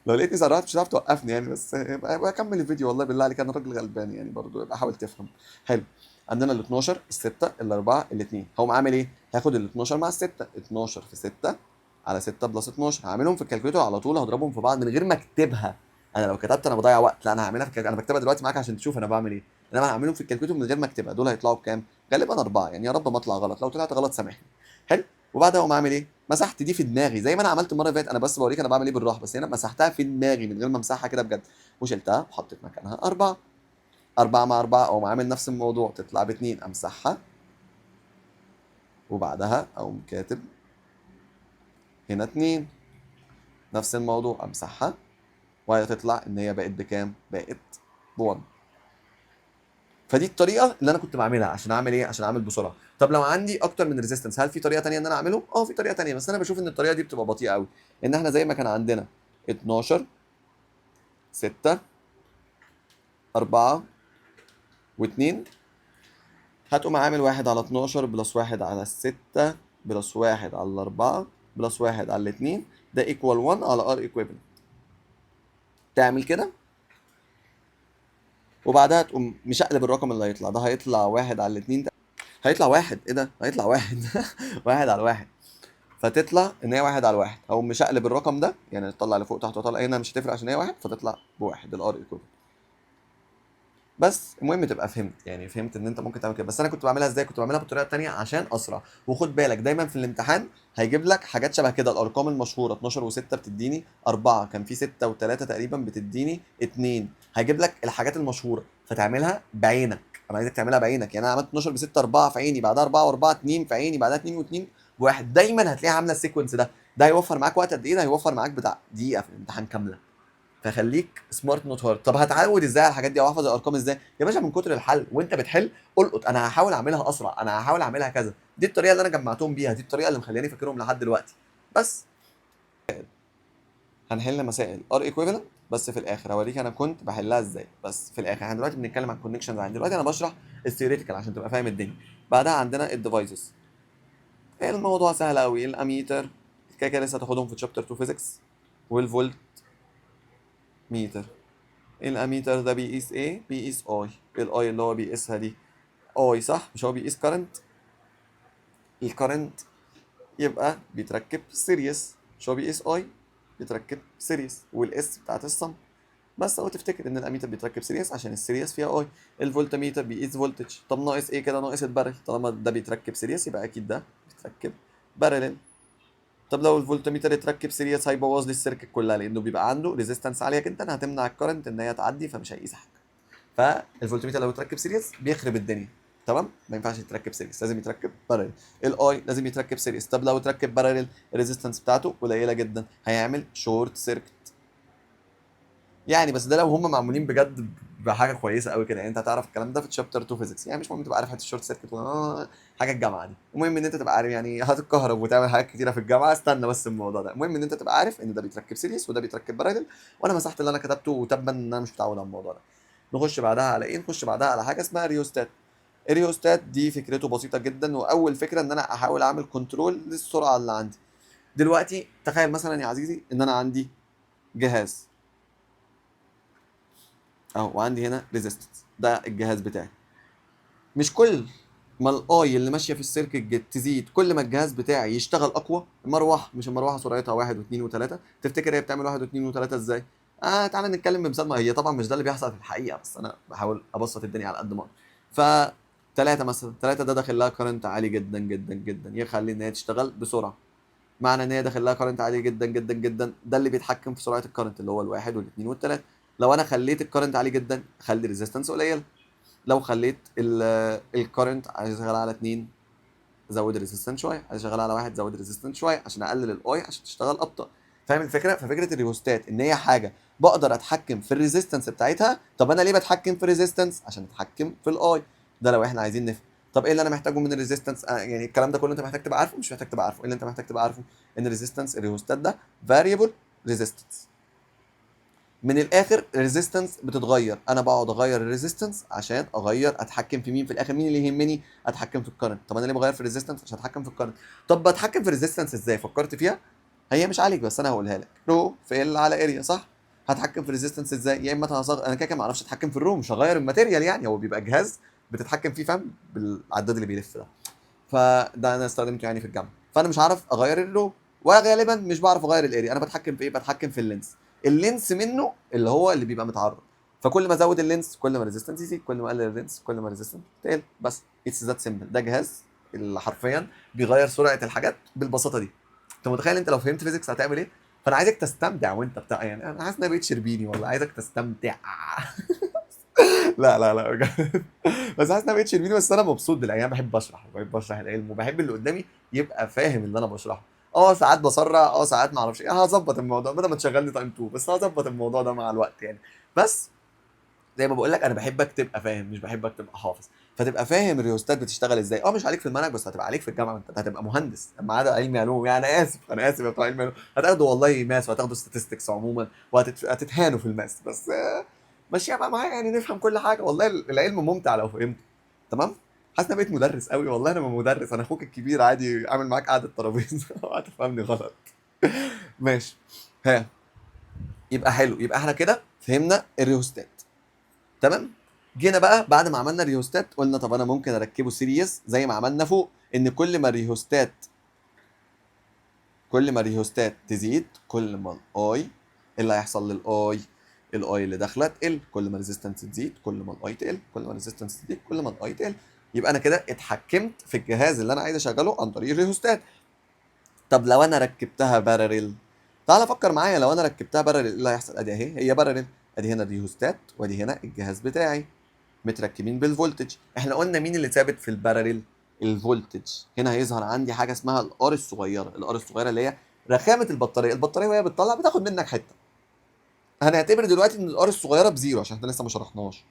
لو لقيتني سرعت مش هتعرف توقفني يعني، بس يبقى كمل الفيديو والله بالله عليك، انا راجل غلبان يعني برضه، يبقى حاول تفهم. حلو. عندنا ال 12 ال 6 ال 4 ال 2، هقوم عامل ايه؟ هاخد ال 12 مع ال 6، 12 في 6 على 6 بلس 12، هعملهم في الكالكوليتور على طول، هضربهم في بعض من غير ما اكتبها. انا لو كتبت انا بضيع وقت، لا انا هعملها في الكالكوليتور، انا بكتبها دلوقتي معاك عشان تشوف انا بعمل ايه. انما هعملهم في الكالكوليتور من غير ما اكتبها. دول هيطلعوا بكام؟ غالبا 4 يعني، يا رب ما اطلع غلط، لو طلعت غلط سامحني. حلو. وبعدها اقوم عامل ايه؟ مسحت دي في دماغي زي ما انا عملت المره اللي فاتت، انا بس بوريك انا بعمل ايه بالراحه، بس هنا مسحتها في دماغي من غير ما امسحها كده بجد. وشلتها وحطيت مكانها 4. 4 مع 4 اقوم عامل نفس الموضوع، تطلع ب2 امسحها. وبعدها اقوم كاتب هنا 2، نفس الموضوع امسحها. وهي تطلع ان هي بقت بكام؟ بقت ب1. فدي الطريقه اللي انا كنت بعملها عشان اعمل ايه؟ عشان اعمل بسرعه. طب لو عندي اكتر من ريزيستنس، هل في طريقه تانية ان انا اعمله؟ اه في طريقه تانية، بس انا بشوف ان الطريقه دي بتبقى بطيئه قوي. ان احنا زي ما كان عندنا 12 6 4 و2، هتقوم عامل 1 على 12 بلس 1 على 6 بلس 1 على 4 بلس 1 على 2، ده ايكوال 1 على ار ايكويفالنت. تعمل كده وبعدها تقوم مشقلب الرقم اللي هيطلع ده، هيطلع 1 على 2 ده. هيطلع 1، ايه ده؟ هيطلع 1 1 على 1. فتطلع ان هي 1 على 1، او مشقلب الرقم ده يعني تطلع لفوق تحت وطلع هنا مش هتفرق عشان هي 1، فتطلع بواحد الار ايكويفالنت. بس المهم تبقى فهمت يعني، فهمت ان انت ممكن تعمل كده. بس انا كنت بعملها ازاي؟ كنت بعملها بالطريقه التانيه عشان اسرع. وخد بالك دايما في الامتحان هيجيب لك حاجات شبه كده، الارقام المشهوره 12 و6 بتديني 4، كان في 6 و3 تقريبا بتديني 2. هيجيب لك الحاجات المشهوره فتعملها بعينك. انا عايزك تعملها بعينك، يعني انا عملت 12 ب 6 4 في عيني، بعدها 4 و4 2 في عيني، بعدها 2 و2 بواحد. دايما هتلاقيها عامله السيكونس ده. ده هيوفر معاك وقت قد ايه؟ ده هيوفر معاك بتاع دقيقه في الامتحان كامله. فخليك سمارت نوت هارد. طب هتعود ازاي على الحاجات دي او احفظ الارقام ازاي؟ يا باشا من كتر الحل وانت بتحل القط، انا هحاول اعملها اسرع، انا هحاول اعملها كذا. دي الطريقه اللي انا جمعتهم بيها، دي الطريقه اللي مخلياني فاكرهم لحد دلوقتي. بس هنحل مسائل ار ايكويفالنت، بس في الاخر هوريك انا كنت بحلها ازاي. بس في الاخر احنا دلوقتي بنتكلم عن كونكشنز، عندي دلوقتي انا بشرح الثيوريتيكال عشان تبقى فاهم الدنيا. بعدها عندنا الديفايسز. الموضوع سهل قوي. الاميتر كده كده لسه هتاخدهم في تشابتر 2 فيزيكس. والفولت ميتر. الاميتر ده بيقيس ايه؟ بيقيس اي. الاي اللي هو بيقيسها دي اي صح؟ مش هو بيقيس كارنت؟ الكارنت يبقى بيتركب سيريس، مش هو بيقيس اي؟ بيتركب سيريس والاس بتاعت الصم. بس لو تفتكر ان الاميتر بيتركب سيريس عشان السيريس فيها اي. الفولتميتر بيقيس فولتج. طب ناقص ايه كده؟ ناقص البارل. طالما ده بيتركب سيريس يبقى اكيد ده بيتركب بارلل. طب لو الفولتميتر اتركب سيريس هيبوظ لي السيركت كلها، لانه بيبقى عنده ريزيستنس عاليه جدا هتمنع الكرنت ان هي تعدي، فمش هيقيس حاجه. فالفولتميتر لو اتركب سيريس بيخرب الدنيا. تمام؟ ما ينفعش يتركب سيريس، لازم يتركب بارلل. الاي لازم يتركب سيريس. طب لو اتركب بارلل الريزيستنس بتاعته قليله جدا، هيعمل شورت سيركت. يعني بس ده لو هم معمولين بجد بحاجه كويسه قوي كده، يعني انت هتعرف الكلام ده في تشابتر 2 فيزيكس، يعني مش مهم تبقى عارف حته الشورت سيركت حاجه الجامعه دي. المهم ان انت تبقى عارف يعني هتتكهرب وتعمل حاجات كتيره في الجامعه، استنى بس الموضوع ده. المهم ان انت تبقى عارف ان ده بيتركب سيريس وده بيتركب بارلل. وانا مسحت اللي انا كتبته وتبا ان انا مش متعود على الموضوع ده. نخش بعدها على ايه؟ نخش بعدها على حاجه اسمها ريوستات. الريوستات دي فكرته بسيطه جدا، واول فكره ان انا احاول اعمل كنترول للسرعه اللي عندي. دلوقتي تخيل مثلا يا عزيزي ان انا عندي جهاز اهو، وعندي هنا ريزيستنس، ده الجهاز بتاعي. مش كل ما الاي اللي ماشيه في السيركت تزيد كل ما الجهاز بتاعي يشتغل اقوى؟ المروحه، مش المروحه سرعتها واحد واثنين وثلاثه؟ تفتكر هي بتعمل واحد واثنين وثلاثه ازاي؟ تعالى نتكلم بمثال. ما هي طبعا مش ده اللي بيحصل في الحقيقه، بس انا بحاول ابسط الدنيا على قد ما اقدر. ثلاثة مثلا، ثلاثة ده داخل لها كارنت عالي جدا جدا جدا، يخلي ان هي تشتغل بسرعه. معنى ان هي داخل لها كارنت عالي جدا جدا جدا، ده اللي بيتحكم في سرعه الكارنت اللي هو الواحد والاثنين والثلاثه. لو انا خليت الكارنت عالي جدا خلي الريزيستنس قليله. لو خليت الكارنت عايز اشغل على 2 زود الريزيستنس شويه، عايز اشغل على 1 زود الريزيستنس شويه عشان اقلل الاي عشان تشتغل ابطا. فاهم الفكره؟ ففكره الريوستات ان هي حاجه بقدر اتحكم في الريزيستنس بتاعتها. طب انا ليه بتحكم في الريزيستنس؟ عشان اتحكم في الاي. ده لو احنا عايزين نفهم. طب ايه اللي انا محتاجه من الريزيستنس؟ يعني الكلام ده كله انت محتاج تبقى عارفه؟ مش محتاج تبقى عارفه. ايه اللي انت محتاج تبقى عارفه؟ ان الريزيستنس الريوستات ده فاريبل ريزيستنس. من الاخر الريزيستنس بتتغير، انا بقعد اغير الريزيستنس عشان اغير اتحكم في مين في الاخر؟ مين اللي يهمني؟ اتحكم في الكرنت. طب انا ليه بغير في الريزيستنس؟ عشان اتحكم في الكرنت. طب بتحكم في الريزيستنس ازاي؟ فكرت فيها؟ هي مش عليك بس انا هقولها لك. رو في ال على اريا، صح؟ هتحكم في الريزيستنس ازاي؟ يا اما هصغر، انا كده كده ما اعرفش اتحكم في الرو، مش هغير الماتيريال يعني، هو بيبقى جهاز بتتحكم فيه، فاهم؟ بالعداد اللي بيلف ده. فده انا استخدمته يعني في الجامعه، فانا مش عارف اغير الرو، وغالبا مش بعرف اغير الاريا. انا بتحكم في ايه؟ بتحكم في اللينس. اللينس منه اللي هو اللي بيبقى متعرض. فكل ما ازود اللينس كل ما الريزيستنس يزيد، كل ما اقلل اللينس كل ما الريزيستنس تقل. بس اتس ذات سيمبل. ده جهاز اللي حرفيا بيغير سرعه الحاجات بالبساطه دي. انت متخيل انت لو فهمت فيزيكس هتعمل ايه؟ فانا عايزك تستمتع وانت بتاع، يعني انا حاسس ان انا بقيت شربيني والله، عايزك تستمتع. لا لا لا بجد. بس حاسس ان انا بقيت شربيني، بس انا مبسوط بالايام، بحب اشرح وبحب اشرح العلم، وبحب اللي قدامي يبقى فاهم اللي انا بشرحه. ساعات بسرع، ساعات ما اعرفش ايه، هظبط الموضوع بدل ما تشغلني تايم 2، بس هظبط الموضوع ده مع الوقت يعني. بس زي ما بقول لك انا بحبك تبقى فاهم، مش بحبك تبقى حافظ. فتبقى فاهم الريوستات بتشتغل ازاي. مش عليك في المنهج بس هتبقى عليك في الجامعه، انت هتبقى مهندس ما عدا علمي علوم. يعني انا اسف، انا اسف يا بتوع علمي علوم، هتاخدوا والله ماس وهتاخدوا statistics عموما وهتتهانوا في الماس، بس ماشي بقى معايا يعني، نفهم كل حاجه. والله العلم ممتع لو فهمته. تمام. حاسس ان انا بقيت مدرس قوي والله. انا مدرس، انا اخوك الكبير عادي، اعمل معاك قعده ترابيزه وهتفهمني غلط. ماشي. ها، يبقى حلو، يبقى احنا كده فهمنا الريوستات. تمام. جينا بقى بعد ما عملنا ريهوستات قلنا طب انا ممكن اركبه سيريس زي ما عملنا فوق، ان كل ما الريهوستات تزيد كل ما الاي اللي هيحصل للاي، الاي اللي داخله تقل. كل ما الريزيستنس تزيد كل ما الاي تقل، كل ما الريزيستنس تزيد كل ما الاي تقل. يبقى انا كده اتحكمت في الجهاز اللي انا عايز اشغله عن طريق الريهوستات. طب لو انا ركبتها بارلل، تعال فكر معايا، لو انا ركبتها بارلل ايه اللي هيحصل؟ ادي اهي هي بارلل، ادي هنا الريهوستات وادي هنا الجهاز بتاعي متركبين بالفولتج. احنا قلنا مين اللي ثابت في الباراليل؟ الفولتج. هنا هيظهر عندي حاجه اسمها الار الصغيره، الار الصغيره اللي هي رخامه البطاريه. البطاريه وهي بتطلع بتاخد منك حته. هنعتبر دلوقتي ان الار الصغيره بزيرو عشان احنا لسه ما شرحناش.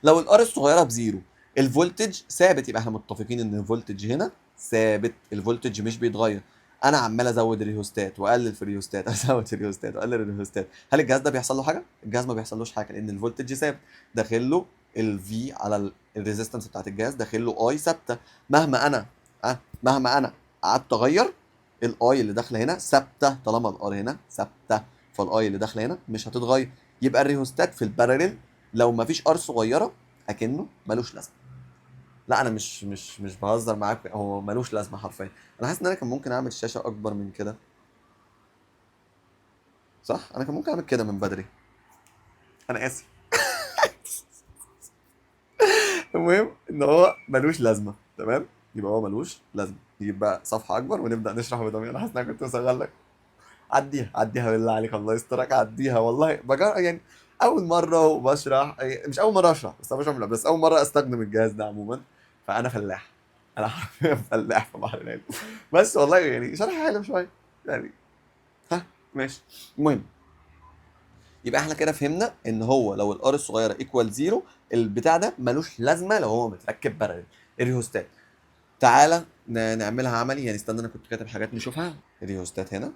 لو الار الصغيره بزيرو الفولتج ثابت، يبقى احنا متفقين ان الفولتج هنا ثابت، الفولتج مش بيتغير. انا عمال ازود الريهوستات واقلل في الريهوستات ازود في الريهوستات واقلل الريهوستات. هل الجهاز ده بيحصل له حاجه؟ الجهاز ما بيحصلوش حاجه لان الفولتج ثابت. داخل له الفي على الريزيستنس بتاعت الجهاز، داخل له اي ثابته. مهما انا قعدت اغير الاي اللي داخله هنا ثابته، طالما الار هنا ثابته فالاي اللي داخله هنا مش هتتغير. يبقى الريهوستات في الباراليل لو ما فيش ار صغيره اكنه ملوش لازمه. لا انا مش بهزر معاك، هو ملوش لازمه حرفيا. انا حاسس ان انا كان ممكن اعمل شاشه اكبر من كده. صح، انا كان ممكن اعمل كده من بدري. انا اسف. المهم ان هو ملوش لازمه. تمام. يبقى هو ملوش لازمه. نجيب بقى صفحه اكبر ونبدا نشرح بضمير. انا حاسس ان انا كنت بشغل لك. عديها عديها بالله عليك، الله يسترك، عديها والله يعني. اول مره وبشرح مش اول مره اشرح، بس انا بشرح من قبل، بس اول مره استخدم الجهاز ده عموما. فانا فلاح. انا حرفيا فلاح في بحر العلم. بس والله يعني شرح حلو شويه يعني. ها. ماشي. المهم، يبقى احنا كده فهمنا ان هو لو الار الصغيره ايكوال زيرو البتاع ده ملوش لازمه لو هو متركب بارل. الريهوستات، تعالى نعملها عملي يعني. استنى انا كنت كاتب حاجات نشوفها. الريهوستات هنا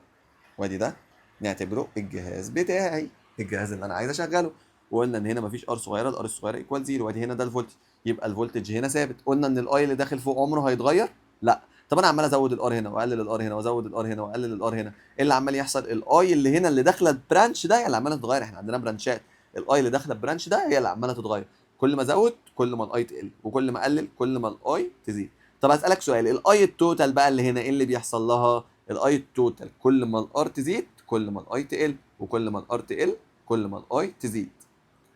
وادي ده، نعتبره الجهاز بتاعي، الجهاز اللي انا عايز اشغله. وقلنا ان هنا مفيش ار صغيره، الار الصغيره ايكوال 0، وادي هنا ده الفولتج، يبقى الفولتج هنا ثابت. قلنا ان الاي اللي داخل فوق عمره هيتغير؟ لا. طب انا عمال ازود الار هنا واقلل الار هنا وازود الار هنا واقلل الار هنا، ايه اللي عمال يحصل؟ الاي اللي هنا اللي داخله البرانش ده هي اللي عماله تتغير. احنا عندنا برانشات، الاي اللي داخله البرانش ده هي اللي عماله تتغير. كل ما ازود كل ما الاي تقل، وكل ما اقلل كل ما الاي تزيد. طب هسالك سؤال، الاي التوتال بقى اللي هنا ايه اللي بيحصل لها؟ الاي التوتال كل ما الار تزيد كل ما الاي تقل، وكل ما الار تقل كل ما الاي تزيد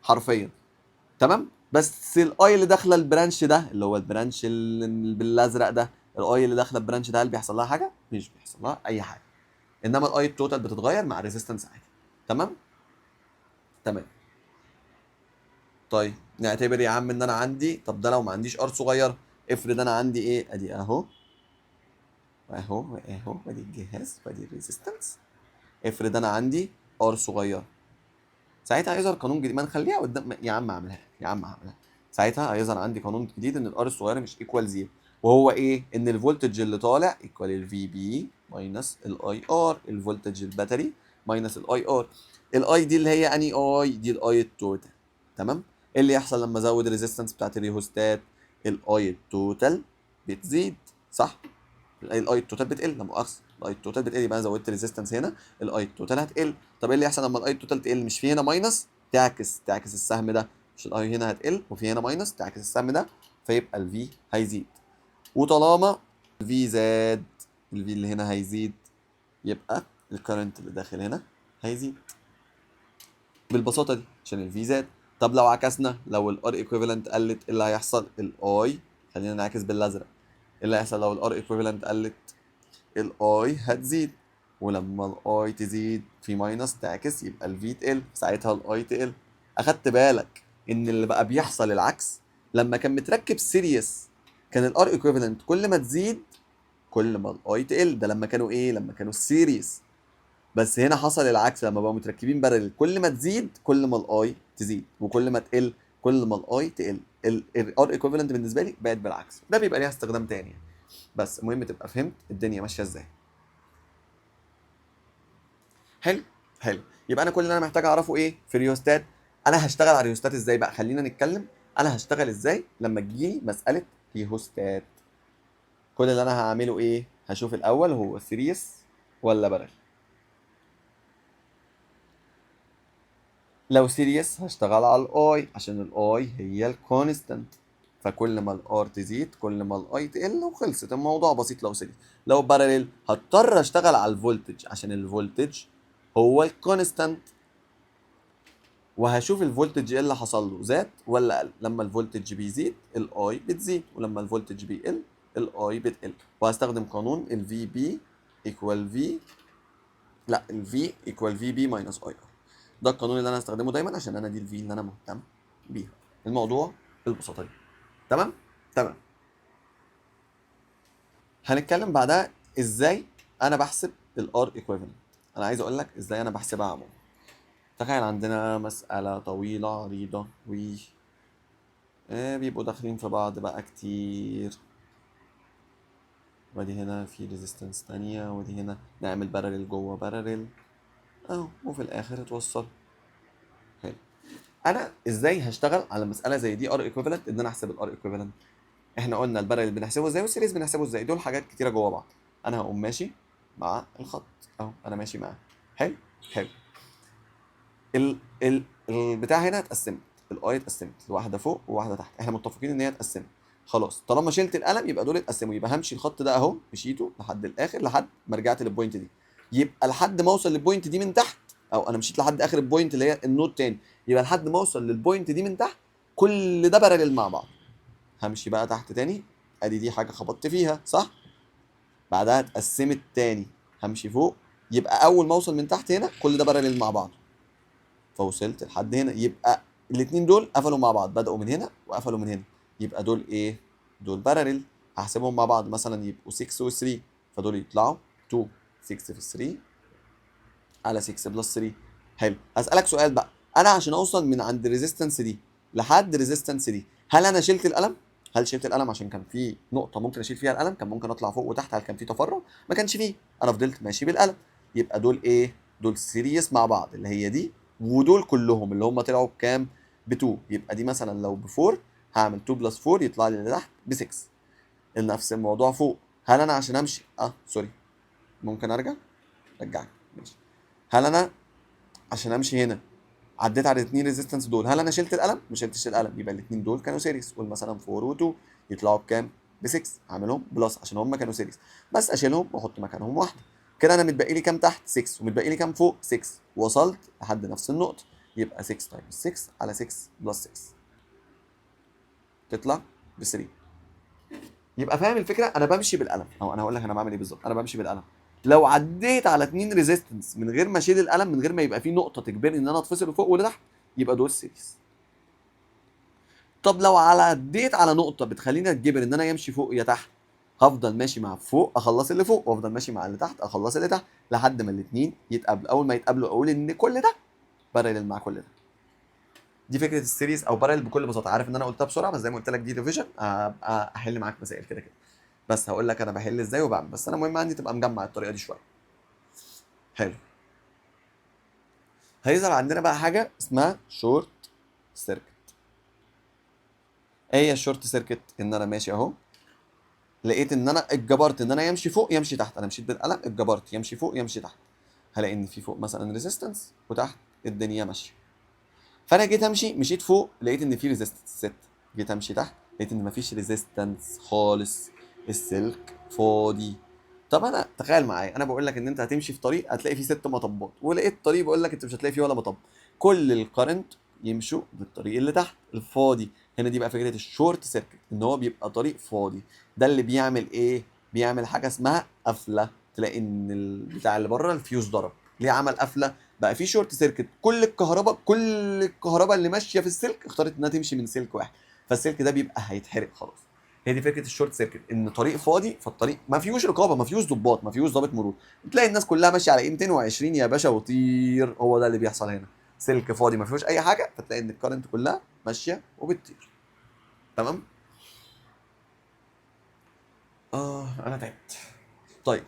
حرفيا. تمام. بس الاي اللي داخله البرانش ده اللي هو البرانش اللي بالازرق ده، الاي اللي داخله البرانش ده هل بيحصل لها حاجه؟ مش بيحصل لها اي حاجه. انما الاي التوتال بتتغير مع ريزيستنس عادي. تمام. تمام. طيب نعتبر يا عم ان انا عندي، طب ده لو ما عنديش ار صغيره، افرض انا عندي ايه، ادي اهو اهو اهو، ادي الجهاز وادي الريزيستنس. افرض انا عندي ار صغيره، ساعتها هيظهر قانون جديد، ما نخليها قدام يا عم، اعملها يا عم هعملها. ساعتها هيظهر عندي قانون جديد ان الار الصغيره مش ايكوال زيرو، وهو ايه؟ ان الفولتج اللي طالع ايكوال الفي بي ماينس الاي ار، الفولتج الباتري ماينس الاي ار. الاي دي اللي هي اني اي دي؟ الاي التوتال. تمام. ايه اللي يحصل لما ازود الريزيستنس بتاعت الريهوستات؟ الاي التوتال بتزيد، صح؟ الاي التوتال بتقل، لا مؤاخذه الاي التوتال بتقل، يبقى انا زودت ريزيستنس هنا، الاي التوتال هتقل. طب ايه اللي يحصل لما الاي التوتال تقل؟ مش في هنا ماينس تعكس السهم ده، مش الاي هنا هتقل وفي هنا ماينس تعكس السهم ده، فيبقى الفي هيزيد. وطالما الفي زاد، الفي اللي هنا هيزيد، يبقى الكرنت اللي داخل هنا هيزيد بالبساطه دي عشان الفي زاد. طب لو عكسنا، لو الار ايكويفالنت قلت، ايه اللي هيحصل؟ الاي، خلينا نعكس بالازرق، ايه اللي هيحصل لو الار ايكويفالنت قلت؟ الاي هتزيد، ولما الاي تزيد في ماينس تعكس يبقى الفي تقل، ساعتها الاي تقل. اخدت بالك ان اللي بقى بيحصل العكس؟ لما كان متركب سيريس كان الار ايكويفالنت كل ما تزيد كل ما الاي تقل، ده لما كانوا ايه؟ لما كانوا سيريس. بس هنا حصل العكس، لما بقوا متركبين بارلل كل ما تزيد كل ما الاي تزيد، وكل ما تقل كل ما الاي تقل. الار ايكويفالنت بالنسبه لي بقت بالعكس، ده بيبقى ليها استخدام تاني يعني. بس المهم تبقى فهمت الدنيا ماشيه ازاي. حلو. حلو. يبقى انا كل اللي انا محتاج اعرفه ايه في ريوستات؟ انا هشتغل على ريوستات ازاي بقى؟ خلينا نتكلم انا هشتغل ازاي لما تجيلي مساله ريوستات. كل اللي انا هعمله ايه؟ هشوف الاول هو سيريس ولا بارل. لو سيريس هشتغل على الاي عشان الاي هي الكونستانت، فكل ما الار تزيد كل ما الاي تقل وخلصت الموضوع بسيط. لو سيريس. لو بارلل هضطر اشتغل على الفولتج عشان الفولتج هو الكونستانت، وهشوف الفولتج ايه اللي حصل له، زاد ولا قل. لما الفولتج بيزيد الاي بتزيد، ولما الفولتج بيقل الاي بتقل. وهستخدم قانون الفي بي ايكوال في، لا الفي ايكوال في بي ماينس اي ار. ده القانون اللي انا هستخدمه دايما عشان انا دي الفي اللي انا مهتم بيها. الموضوع بالبساطه دي. تمام. تمام. هنتكلم بعدها ازاي انا بحسب الار ايكويفالنت. انا عايز اقول لك ازاي انا بحسبها عموما. تخيل عندنا مسألة طويلة عريضة بيبقوا داخلين في بعض بقى كتير، ودي هنا في ريزيستنس تانية، ودي هنا نعمل بارلل جوه بارلل اهو، وفي الاخر اتوصل. حلو. انا ازاي هشتغل على مسألة زي دي ار ايكويفالنت، ان انا احسب الار ايكويفالنت؟ احنا قلنا البارلل بنحسبه ازاي والسيريز بنحسبه ازاي، دول حاجات كتيرة جوه بعض. انا هقوم ماشي مع الخط اهو، انا ماشي معاه. حلو. حلو. البتاع هنا اتقسمت، الاي اتقسمت لواحده فوق وواحده تحت، احنا متفقين ان هي اتقسمت. خلاص طالما شلت القلم يبقى دول اتقسموا، يبقى همشي الخط ده اهو، مشيته لحد الاخر لحد ما رجعت للبوينت دي. يبقى لحد ما اوصل للبوينت دي من تحت، او انا مشيت لحد اخر البوينت اللي هي النود تاني، يبقى لحد ما اوصل للبوينت دي من تحت كل ده بارلل مع بعض. همشي بقى تحت تاني، ادي دي حاجه خبطت فيها صح، بعدها اتقسمت تاني، همشي فوق، يبقى اول ما اوصل من تحت هنا كل ده بارلل مع بعض، فوصلت لحد هنا. يبقى الاثنين دول قفلوا مع بعض، بدأوا من هنا وقفلوا من هنا، يبقى دول ايه؟ دول بارلل. هحسبهم مع بعض مثلا يبقوا 6 و3، فدول يطلعوا 2. 6 في 3 على 6 بلس 3. حلو. هسألك سؤال بقى، انا عشان اوصل من عند الريزيستنس دي لحد الريزيستنس دي، هل انا شلت القلم؟ هل شلت القلم عشان كان في نقطة ممكن اشيل فيها القلم؟ كان ممكن اطلع فوق وتحت، هل كان في تفرع؟ ما كانش فيه، انا فضلت ماشي بالقلم. يبقى دول ايه؟ دول سيريس مع بعض اللي هي دي ودول كلهم اللي هم طلعوا بكام؟ ب 2. يبقى دي مثلا لو ب 4 هعمل 2 بلس 4 يطلع لي اللي تحت ب 6. نفس الموضوع فوق. هل انا عشان امشي سوري، ممكن ارجع؟ رجعني ماشي. هل انا عشان امشي هنا عديت على الاثنين ريزيستنس دول، هل انا شلت القلم؟ ما شلتش القلم، يبقى الاثنين دول كانوا سيريس. قول مثلا 4 و2 يطلعوا بكام؟ ب 6. هعملهم بلس عشان هم كانوا سيريس، بس اشيلهم واحط مكانهم واحده. كده انا متبقي لي كام تحت؟ 6، ومتبقي لي كام فوق؟ 6. وصلت لحد نفس النقطه، يبقى 6 تايمز 6 على 6 بلس 6 تطلع ب 3. يبقى فاهم الفكره؟ انا بمشي بالقلم، او انا هقول لك انا بعمل ايه بالظبط. انا بمشي بالقلم. لو عديت على 2 ريزيستنس من غير ما اشيل القلم، من غير ما يبقى في نقطه تجبرني ان انا اتفصل لفوق ولتحت، يبقى دول سيريس. طب لو عديت على نقطه بتخليني اتجبر ان انا يمشي فوق يا تحت، هفضل ماشي مع فوق اخلص اللي فوق، وافضل ماشي مع اللي تحت اخلص اللي تحت، لحد ما الاثنين يتقابلوا. اول ما يتقابلوا اقول ان كل ده بارلل مع كل ده. دي فكره السيريز او بارلل بكل بساطه. عارف ان انا قلتها بسرعه، بس زي ما قلت لك دي ديفيجن، احل معاك مسائل كده كده. بس هقول لك انا بحل ازاي وبعمل، بس انا مهم عندي تبقى مجمع الطريقه دي شويه. حلو. هيظهر عندنا بقى حاجه اسمها شورت سيركت. ايه هي الشورت سيركت؟ ان انا ماشي اهو، لقيت ان انا اتجبرت ان انا يمشي فوق يمشي تحت. انا مشيت بالقلم اتجبرت يمشي فوق يمشي تحت. هلاقي ان في فوق مثلا ريزيستنس، وتحت الدنيا ماشيه. فانا جيت امشي، مشيت فوق لقيت ان في ريزيستنس 6. جيت امشي تحت لقيت ان مفيش ريزيستنس خالص، السلك فاضي. طب انا تخيل معايا، انا بقول لك ان انت هتمشي في طريق هتلاقي فيه 6 مطبات، ولقيت طريق بقول لك انت مش هتلاقي فيه ولا مطب. كل الكرنت يمشوا بالطريق اللي تحت الفاضي. هنا دي بقى فكره الشورت سيركت، ان هو بيبقى طريق فاضي. ده اللي بيعمل ايه؟ بيعمل حاجه اسمها قفله. تلاقي ان البتاع اللي بره الفيوز ضرب. ليه عمل قفله؟ بقى في شورت سيركت. كل الكهرباء اللي ماشيه في السلك اختارت انها تمشي من سلك واحد، فالسلك ده بيبقى هيتحرق خلاص. هي دي فكره الشورت سيركت، ان طريق فاضي، فالطريق ما فيهوش رقابه، ما فيهوش ضباط، ما فيهوش ضابط مرور. تلاقي الناس كلها ماشيه على ايه؟ 220 يا باشا وطير. هو ده اللي بيحصل هنا. سلك فاضي ما فيهوش اي حاجه، فتلاقي ان الكرنت كلها ماشيه وبتطير. تمام. انا تعبت. طيب،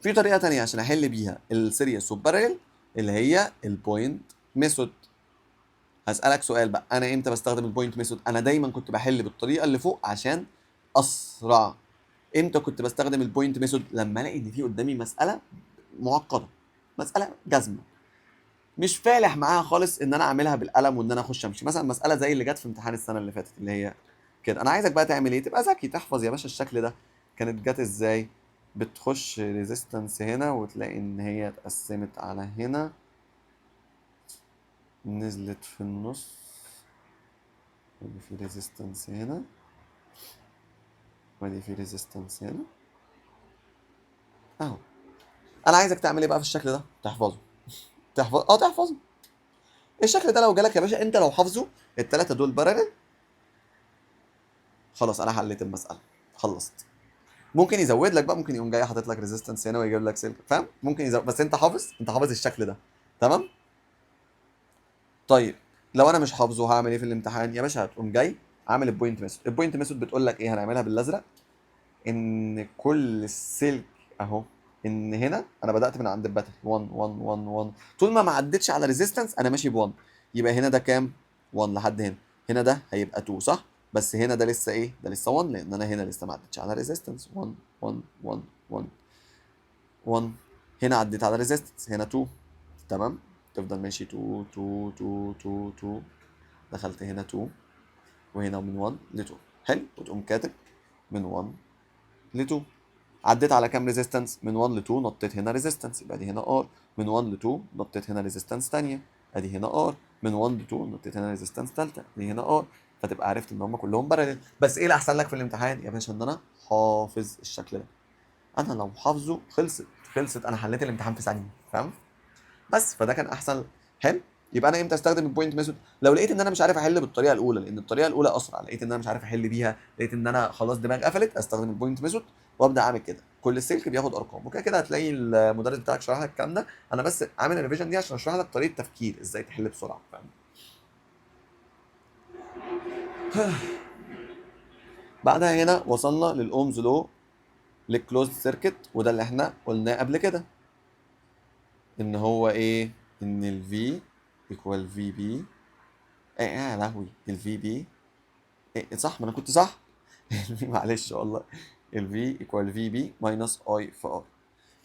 في طريقه تانية عشان احل بيها السيريس والبارل، اللي هي البوينت ميثود. هسألك سؤال بقى، انا امتى بستخدم البوينت ميثود؟ انا دايما كنت بحل بالطريقه اللي فوق عشان اسرع. امتى كنت بستخدم البوينت ميثود؟ لما الاقي ان في قدامي مساله معقده، مساله جزمه، مش فالح معاها خالص ان انا اعملها بالقلم وان انا اخش امشي. مثلا مساله زي اللي جت في امتحان السنه اللي فاتت، اللي هي كده. انا عايزك بقى تعمل ايه؟ تبقى ذكي، تحفظ يا باشا الشكل ده. كانت جت ازاي؟ بتخش ريزيستنس هنا وتلاقي ان هي اتقسمت على هنا، نزلت في النص، ودي في ريزيستنس هنا، ودي في ريزيستنس هنا اهو. انا عايزك تعمل ايه بقى في الشكل ده؟ تحفظه. تحفظه. الشكل ده لو جالك يا باشا، انت لو حافظه الثلاثه دول بارلل، خلاص انا حليت المساله، خلصت. ممكن يزود لك بقى، ممكن يقوم جاي حاطط لك ريزيستنس هنا ويجيب لك سلك، فاهم؟ ممكن يزود، بس انت حافظ الشكل ده. تمام. طيب، لو انا مش حافظه هعمل ايه في الامتحان يا باشا؟ هتقوم جاي عامل البوينت ميثود. البوينت ميثود بتقول لك ايه؟ هنعملها بالازرق. ان كل السلك اهو، ان هنا انا بدات من عند الباتل 1 1 1 1، طول ما عدتش على ريزيستنس انا ماشي ب 1. يبقى هنا ده كام؟ 1 لحد هنا. هنا ده هيبقى 2 صح؟ بس هنا ده لسه ايه؟ ده لسه 1، لان انا هنا لسه ما عدتش على ريزيستنس. 1 1 1 1 1. هنا عديت على ريزيستنس، هنا 2. تمام. تفضل ماشي 2 2 2 2 2. دخلت هنا 2، وهنا من 1 ل 2. حلو. وتقوم كاتب من 1 ل 2. عديت على كام ريزيستنس؟ من 1 ل 2 نطيت هنا ريزيستنس، يبقى دي هنا ار. من 1 ل 2 نطيت هنا ريزيستنس ثانيه، ادي هنا ار. من 1 ل 2 نطيت هنا ريزيستنس ثالثه، دي هنا ار. فتبقى عرفت ان هم كلهم بارلل. بس ايه اللي احسن لك في الامتحان يا باشا؟ ان انا حافظ الشكل ده. انا لو حافظه خلصت انا حليت الامتحان في ثانيه، فاهم؟ بس فده كان احسن. حلو. يبقى انا امتى استخدم البوينت ميثود؟ لو لقيت ان انا مش عارف احل بالطريقه الاولى، لان الطريقه الاولى اسرع. لقيت ان انا مش عارف احل بيها، لقيت ان انا خلاص دماغي قفلت، استخدم البوينت ميثود وابدا اعمل كده. كل سلك بياخد ارقام، وكده كده هتلاقي المدرس بتاعك شرح لك الكلام ده. انا بس عامل الريفيجن دي عشان اشرح لك طريقه تفكير ازاي تحل بسرعه، فاهم؟ بعدها هنا وصلنا للاومز لو، للكلوزد سيركت، وده اللي احنا قلناه قبل كده. ان هو ايه؟ ان الفي ايكوال في بي. ايه يا لهوي، الفي بي إيه صح، ما انا كنت صح. معلش والله. الفي ايكوال في بي ماينس اي في ار.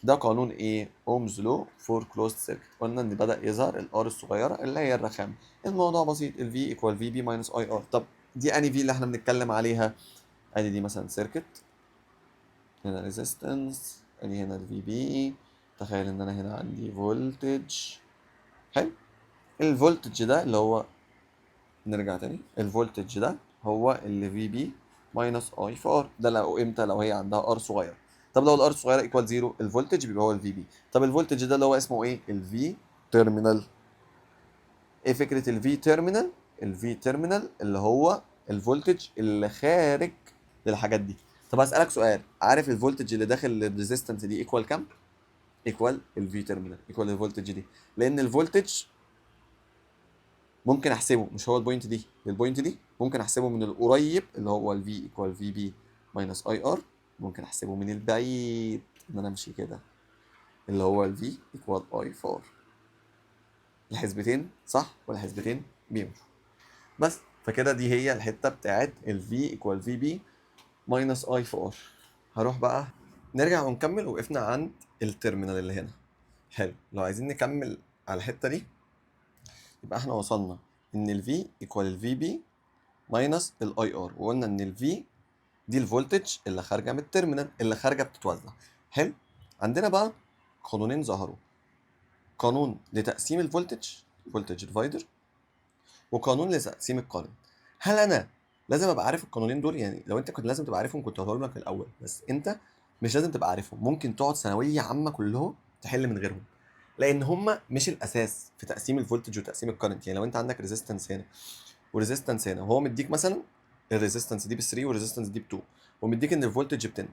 ده قانون ايه؟ اومز لو فور كلوزد سيركت. قلنا ان بدأ يظهر الار الصغيره اللي هي الرخام. الموضوع بسيط، الفي ايكوال في بي ماينس اي ار. طب دي اني في اللي احنا بنتكلم عليها؟ ادي دي مثلا سيركت، هنا ريزيستنس، ادي هنا الفي بي. تخيل ان انا هنا عندي فولتج. حلو. الفولتج ده اللي هو، نرجع تاني، الفولتج ده هو اللي في بي ماينس اي في ار. ده لو امتى؟ لو هي عندها ار صغير. طب لو الار صغيره ايكوال زيرو، الفولتج بيبقى هو الفي بي. طب الفولتج ده اللي هو اسمه ايه؟ الفي تيرمينال. ايه فكره الفي تيرمينال؟ الفي تيرمينال اللي هو الفولتج اللي خارج للحاجات دي. طب هسألك سؤال، عارف الفولتج اللي داخل الريزيستنس دي ايكوال كام؟ ايكوال الفي تيرمينال، ايكوال الفولتج دي. لان الفولتج ممكن احسبه، مش هو البوينت دي، البوينت دي ممكن احسبه من القريب اللي هو الفي ايكوال في بي ماينس اي ار. ممكن احسبه من البعيد ان انا امشي كده اللي هو الفي ايكوال اي 4. الحسبتين صح والحسبتين بيمشوا. بس فكده دي هي الحته بتاعت الفي ايكوال في بي ماينس اي 4. هروح بقى نرجع ونكمل. وقفنا عند التيرمينال اللي هنا. حلو، لو عايزين نكمل على الحته دي، يبقى احنا وصلنا ان الفي ايكوال الفي بي ماينس الاي ار. وقلنا ان الفي دي الفولتج اللي خارجه من التيرمينال، اللي خارجه بتتوزع. حلو. عندنا بقى قانونين ظهروا، قانون لتقسيم الفولتج، فولتج ديفايدر، وقانون لتقسيم الكارنت. هل انا لازم ابقى عارف القانونين دول؟ يعني لو انت كنت لازم تبقى عارفهم كنت هقول لك الاول، بس انت مش لازم تبقى عارفهم. ممكن تقعد ثانويه عامه كلهم تحل من غيرهم، لان هم مش الاساس في تقسيم الفولتج وتقسيم الكارنت. يعني لو انت عندك ريزيستنس هنا وريزيستنس هنا، وهو مديك مثلا الريزيستنس دي ب 3 والريزيستنس دي ب 2، ومديك ان الفولتج ب 10،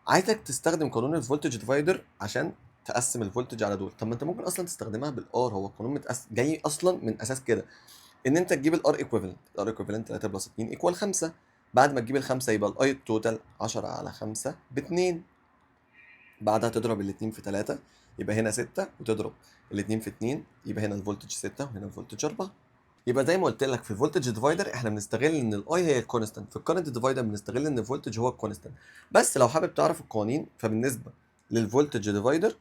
عايزك تستخدم قانون الفولتج ديفايدر عشان تقسم الفولتج على دول. طب ما انت ممكن اصلا تستخدمها بالار، هو القانون جاي اصلا من اساس كده، ان انت تجيب الار ايكويفالنت. الار ايكويفالنت 3 بلس 2 ايكوال 5. بعد ما تجيب الخمسه يبقى الاي التوتال 10 على 5 ب 2. بعدها تضرب الاثنين في 3 يبقى هنا 6، وتضرب الاثنين في 2 يبقى هنا الفولتج 6 وهنا الفولتج 4. يبقى زي ما قلت لك في الفولتج ديفايدر احنا بنستغل ان الاي هي الكونستانت، في الكرنت ديفايدر بنستغل ان الفولتج هو الكونستانت. بس لو حابب تعرف القوانين، فبالنسبه للفولتج ديفايدر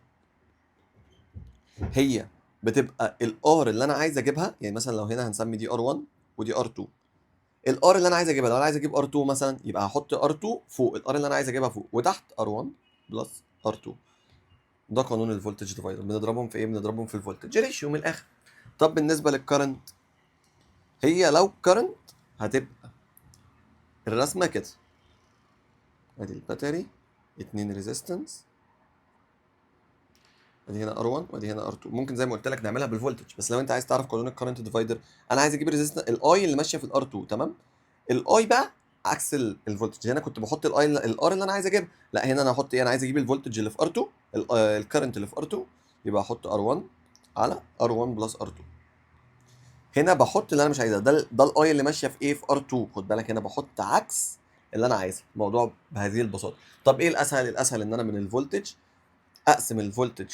هي بتبقى الار اللي انا عايز اجيبها. يعني مثلا لو هنا هنسمي دي ار 1 ودي ار 2. الار اللي انا عايز اجيبها، لو انا عايز اجيب ار 2 مثلا، يبقى هحط ار 2 فوق الار اللي انا عايز اجيبها فوق، وتحت ار 1 بلس ار 2. ده قانون الفولتج ديفايدر. بنضربهم في ايه؟ بنضربهم في الفولتج ريشيو من الاخر. طب بالنسبه للكرنت، هي لو كرنت هتبقى الرسمه كده، ادي الباتري، اتنين ريزيستنس، ادي هنا ار1 وادي هنا ار2. ممكن زي ما قلت لك نعملها بالفولتج، بس لو انت عايز تعرف قانون الكرنت ديفايدر، انا عايز اجيب الريزيستنس الاي اللي ماشيه في الار2، تمام. الاي بقى عكس الفولتج. هنا كنت بحط الاي الار اللي انا عايز اجيبها، لا هنا انا هحط ايه؟ انا عايز اجيب الفولتج اللي في ار2، الكرنت اللي في ار2، يبقى احط ار1 على ار1 بلس ار2. هنا بحط اللي انا مش عايزها، ده الاي اللي ماشيه في ايه؟ في ار2. خد بالك هنا بحط عكس اللي انا عايزه. الموضوع بهذه البساطه. طب ايه الاسهل؟ الاسهل ان انا من الفولتج اقسم الفولتج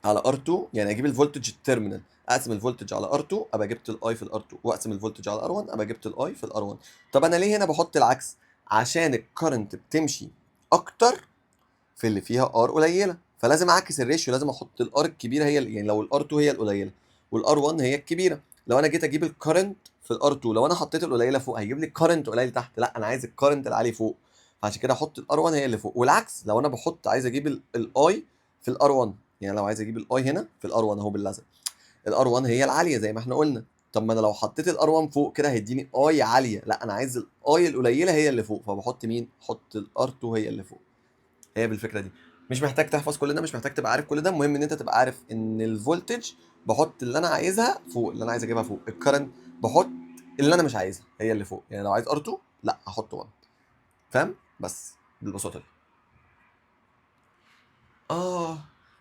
على ار2. يعني اجيب الفولتج التيرمينال، اقسم الفولتج على ار2 ابقى جبت الاي في الار2، واقسم الفولتج على ار1 ابقى جبت الاي في الار1. طب انا ليه هنا بحط العكس؟ عشان الكرنت بتمشي اكتر في اللي فيها ار قليله، فلازم اعكس الريشيو. لازم احط الار الكبيره هي يعني لو الار2 هي القليله والار1 هي الكبيره، لو انا جيت اجيب الكرنت في الار2، لو انا حطيت القليله فوق هيجيب لي الكرنت قليل تحت. لا انا عايز الكرنت العالي فوق، فعشان كده احط الار1 هي اللي فوق. والعكس لو انا بحط عايز اجيب الاي في الار1، يعني لو عايز اجيب الاي هنا في الار1 اهو باللزق، الار1 هي العاليه زي ما احنا قلنا. طب ما انا لو حطيت الار1 فوق كده هيديني اي عاليه، لا انا عايز الاي القليله هي اللي فوق، فبحط مين؟ احط الار2 هي اللي فوق. هي بالفكره دي. مش محتاج تحفظ كل ده، مش محتاج تبقى عارف كل ده. المهم ان انت تبقى عارف ان الفولتج بحط اللي انا عايزها فوق، اللي انا عايز اجيبها فوق. الكرنت بحط اللي انا مش عايزها هي اللي فوق. يعني لو عايز ار2 لا هحط 1. فاهم؟ بس بالبساطه دي. اه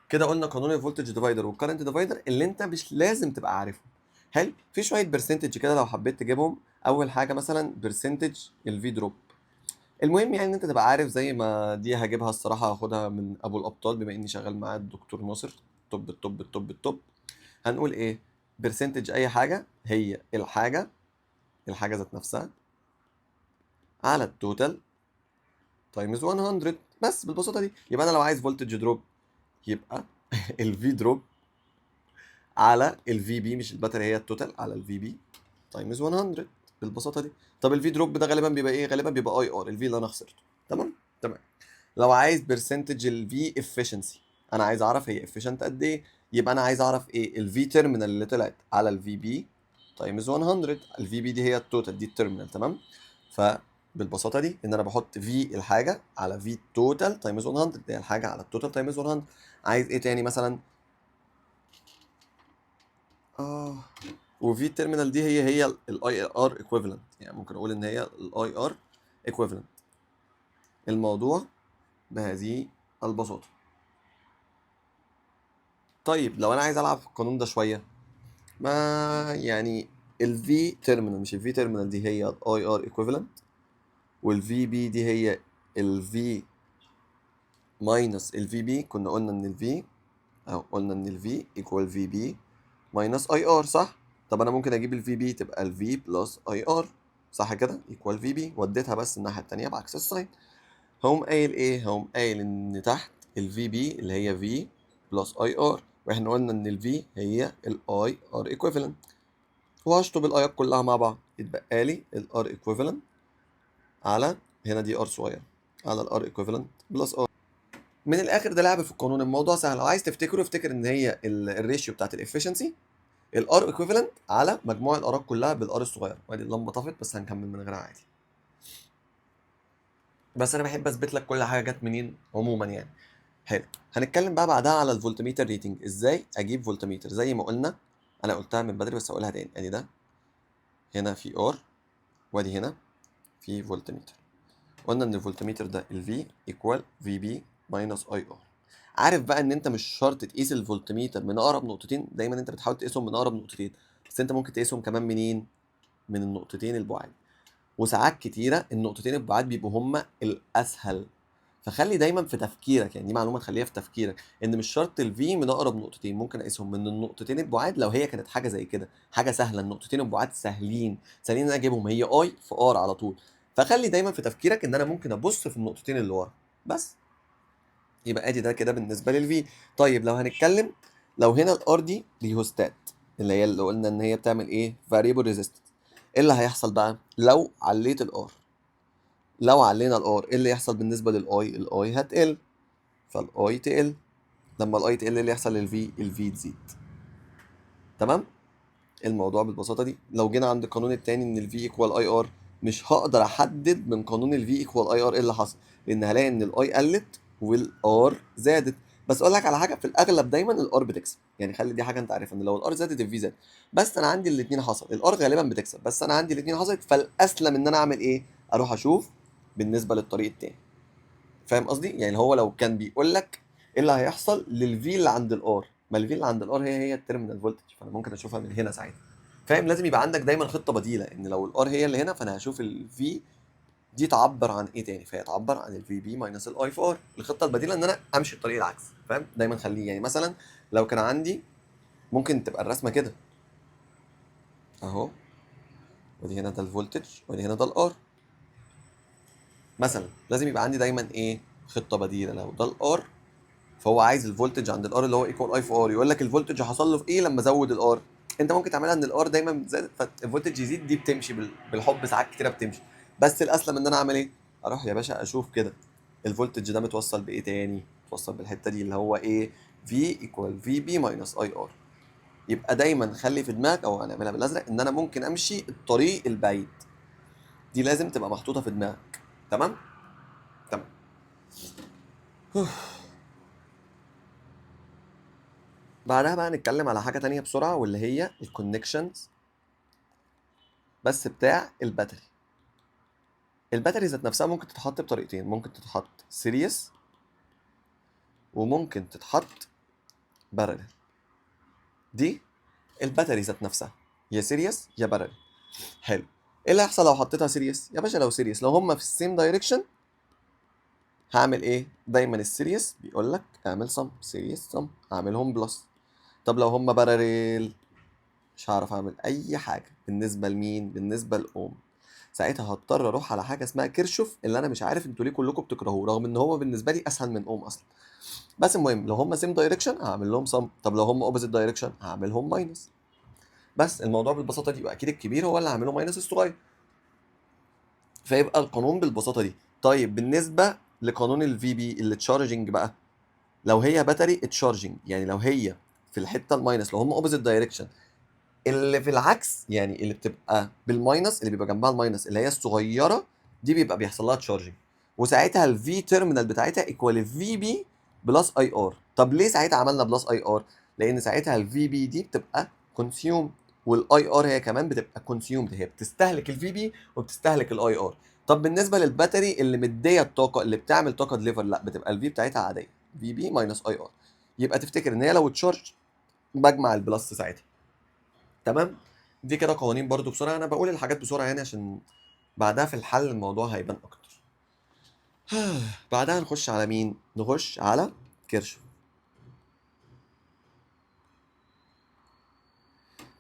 كده قلنا قانون الفولتج ديفايدر والكرنت ديفايدر اللي انت مش لازم تبقى عارفهم. حلو. في شويه برسنتج كده لو حبيت تجيبهم. اول حاجه مثلا برسنتج الفي دروب. المهم يعني ان انت تبقى عارف، زي ما دي هجيبها الصراحه هاخدها من ابو الابطال بما اني شغال مع الدكتور ناصر. توب التوب التوب التوب. هنقول ايه؟ برسنتج اي حاجه هي الحاجه ذات نفسها على التوتال تايمز 100. بس بالبساطه دي يبقى انا لو عايز فولتج دروب يبقى الفي دروب على الفي بي، مش الباتري هي التوتال، على الفي بي تايمز 100 بالبساطه دي. طب الفي دروب ده غالبا بيبقى ايه؟ غالبا بيبقى اي ار، الفي اللي انا خسرته. تمام. لو عايز برسنتج الفي افشنسي، انا عايز اعرف هي افيشنت قد ايه، يبقى انا عايز اعرف ايه الفي تيرمينال اللي طلعت على الفي بي تايمز 100. الفي بي دي هي التوتال، دي التيرمينال. تمام. فبالبساطه دي ان انا بحط في الحاجه على في توتال تايمز 100، دي الحاجه على التوتال تايمز 100. عايز ايه تاني مثلا؟ وفي تيرمينال دي هي الاي ار ايكويفالنت، يعني ممكن اقول ان هي الاي ار ايكويفالنت. الموضوع بهذه البساطه. طيب لو انا عايز العب في القانون ده شويه، ما يعني الفي تيرمينال، مش الفي تيرمينال دي هي الاي ار ايكويفالنت، والفي بي دي هي الفي ماينس الفي بي. كنا قلنا ان الفي، او قلنا ان الفي ايكوال في بي ماينس اي ار، صح؟ طب انا ممكن اجيب الفي بي تبقى الفي بلس اي ار، صح كده؟ ايكوال في بي، وديتها بس الناحيه التانيه بعكس الساين. هقوم قايل ايه؟ هقوم قايل ان تحت الفي بي اللي هي في بلس اي ار، واحنا قلنا ان الفي هي الاي ار ايكويفالنت، وهشطب الايات كلها مع بعض، يتبقى لي الار ايكويفالنت على، هنا دي ار صغيره، على الار ايكويفالنت بلس ار. من الاخر ده لعب في القانون، الموضوع سهل. لو عايز تفتكره افتكر ان هي الريشيو بتاعت الافشنسي الار ايكويفالنت على مجموع الارات كلها بالار الصغيره. وادي اللمبه طفت، بس هنكمل من غيرها عادي. بس انا بحب اثبت لك كل حاجه جت منين عموما يعني. حلو. هنتكلم بقى بعدها على الفولتميتر ريتنج، ازاي اجيب فولتميتر زي ما قلنا. انا قلتها من بدري بس هقولها تاني. ادي ده هنا في ار، وادي هنا في فولتميتر. قلنا ان الفولتميتر ده الفي ايكوال في بي ماينس اي ار. عارف بقى ان انت مش شرط تقيس الفولتميتر من اقرب نقطتين، دايما انت بتحاول تقيسهم من اقرب نقطتين، بس انت ممكن تقيسهم كمان منين؟ من النقطتين البعاد. وساعات كتيره النقطتين البعاد بيبقوا هما الاسهل. فخلي دايما في تفكيرك، يعني دي معلومه تخليها في تفكيرك، ان مش شرط الفي من اقرب نقطتين، ممكن اقيسهم من النقطتين البعاد لو هي كانت حاجه زي كده، حاجه سهله. النقطتين البعاد سهلين ان انا اجيبهم، هي اي في ار على طول. فخلي دايما في تفكيرك ان انا ممكن ابص في النقطتين اللي ورا بس. يبقى ادي ده كده بالنسبه للفي. طيب لو هنتكلم، لو هنا الار دي ريهوستات، اللي هي اللي قلنا ان هي بتعمل ايه؟ فاريبل ريزيستنس. ايه اللي هيحصل بقى لو عليت الار؟ لو علينا الار ايه اللي يحصل بالنسبه للاي؟ الاي هتقل، فالاي تقل. لما الاي تقل إيه اللي يحصل للفي؟ الفي تزيد. تمام. الموضوع بالبساطه دي. لو جينا عند القانون التاني ان الفي ايكوال اي ار، مش هقدر احدد من قانون الفي ايكوال اي ار ايه اللي حصل، لان هلاقي ان الاي قلت والار زادت. بس اقول لك على حاجه، في الاغلب دايما الار بتكسب، يعني خلي دي حاجه انت عارفها، ان لو الار زادت الفي زاد. بس انا عندي الاثنين حصل، الار غالبا بتكسب بس انا عندي الاثنين حصلت، فالاسلم ان انا اعمل ايه؟ اروح اشوف بالنسبه للطريق التاني. فاهم قصدي؟ يعني هو لو كان بيقول لك ايه اللي هيحصل للفي اللي عند الار، ما الفي اللي عند الار هي التيرمينال فولتج، فانا ممكن اشوفها من هنا ساعتها. فاهم؟ لازم يبقى عندك دايما خطه بديله، ان لو الار هي اللي هنا فانا هشوف الفي دي تعبر عن ايه تاني، فهي تعبر عن الفي بي ماينس الاي في ار. الخطه البديله ان انا امشي الطريق العكس. فاهم؟ دايما خليه، يعني مثلا لو كان عندي، ممكن تبقى الرسمه كده اهو، ودي هنا ده الفولتج ودي هنا ده الار مثلا. لازم يبقى عندي دايما ايه؟ خطه بديله. لو ده الار فهو عايز الفولتج عند الار اللي هو ايكوال اي في ار، يقول لك الفولتج حصل له في ايه لما زود الار. انت ممكن تعملها ان الار دايما زاد فالفولتج يزيد، دي بتمشي بالحب، ساعات كتيره بتمشي. بس الاسلم ان انا اعمل ايه؟ اروح يا باشا اشوف كده الفولتج ده متوصل بايه تاني، متوصل بالحته دي اللي هو ايه؟ في ايكوال في بي ماينس اي ار. يبقى دايما خلي في دماغك، او هنعملها بالازرق، ان انا ممكن امشي الطريق البعيد. دي لازم تبقى محطوطه في دماغك. تمام. تمام. بعدها بقى نتكلم على حاجه تانية بسرعه، واللي هي الكونكشنز بس بتاع الباتري. الباتري ذات نفسها ممكن تتحط بطريقتين، ممكن تتحط سيريس وممكن تتحط بارلل. دي الباتري ذات نفسها يا سيريس يا بارلل. حلو. ايه اللي هيحصل لو حطيتها سيريس يا باشا؟ لو سيريس، لو هما في السيم دايركشن، هعمل ايه؟ دايما السيريس بيقول لك اعمل سم، سيريس سم، اعملهم بلس. طب لو هما بارلل، مش هعرف اعمل اي حاجه بالنسبه لمين، بالنسبه لاوم. ساعتها هضطر اروح على حاجه اسمها كيرشوف، اللي انا مش عارف انتوا ليه كلكم بتكرهوه رغم ان هو بالنسبه لي اسهل من اوم اصلا. بس المهم لو هم سيم دايركشن هعمل لهم سم، طب لو هم اوبوزيت دايركشن هعملهم ماينس. بس الموضوع بالبساطه دي، واكيد الكبير هو اللي هعمله ماينس الصغير. فيبقى القانون بالبساطه دي. طيب بالنسبه لقانون الفي بي اللي تشارجنج بقى، لو هي باتري تشارجنج، يعني لو هي في الحته الماينس، لو هم اوبوزيت دايركشن، اللي في العكس يعني اللي بتبقى بالماينس، اللي بيبقى جنبها الماينس اللي هي الصغيره دي، بيبقى بيحصل لها تشارجنج، وساعتها الفي تيرمينال بتاعتها ايكوال في بي بلس اي ار. طب ليه ساعتها عملنا بلس اي ار؟ لان ساعتها الفي بي دي بتبقى كونسيوم، والاي ار هي كمان بتبقى كونسيومد، هي بتستهلك الفي بي وبتستهلك الاي ار. طب بالنسبه للباتري اللي مديه الطاقه، اللي بتعمل طاقه ديليفر، لا بتبقى الفي بتاعتها عاديه، في بي ماينس اي ار. يبقى تفتكر ان هي لو تشارج بجمع البلس ساعتها. تمام. دي كده قوانين برضو بسرعه، انا بقول الحاجات بسرعه يعني عشان بعدها في الحل الموضوع هيبان اكتر. بعدها نخش على مين؟ نخش على كيرشوف.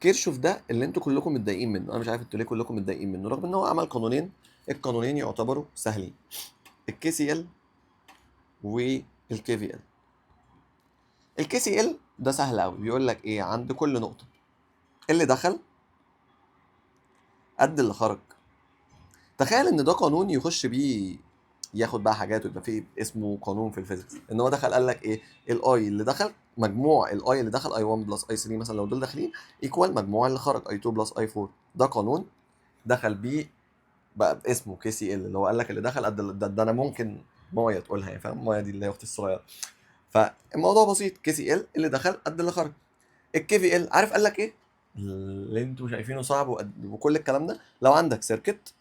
كيرشوف ده اللي انتوا كلكم متضايقين منه، انا مش عارف انتوا ليه كلكم متضايقين منه رغم ان هو عمل قانونين. القانونين يعتبروا سهلين، الكي سي ال والكي في ال. الكي سي ال ده سهل قوي، بيقول لك ايه؟ عند كل نقطه اللي دخل قد اللي خرج. تخيل ان ده قانون يخش بيه ياخد بقى حاجات، ويبقى فيه اسمه قانون في الفيزيكس، ان هو دخل قال لك ايه؟ الاي اللي دخل، مجموع الاي اللي دخل اي 1 بلس اي 3 مثلا لو دول داخلين، ايكوال مجموع اللي خرج اي 2 بلس اي 4. ده قانون دخل بيه بقى اسمه كي سي ال، اللي هو قال لك اللي دخل قد ده انا ممكن مايا تقولها يعني، فاهم؟ مايا دي اللي هي اختي الصغيره. فالموضوع بسيط، كي سي ال اللي دخل قد اللي خرج. الكي في ال عارف قال لك ايه؟ اللي انتوا شايفينه صعب وكل الكلام ده، لو عندك سيركت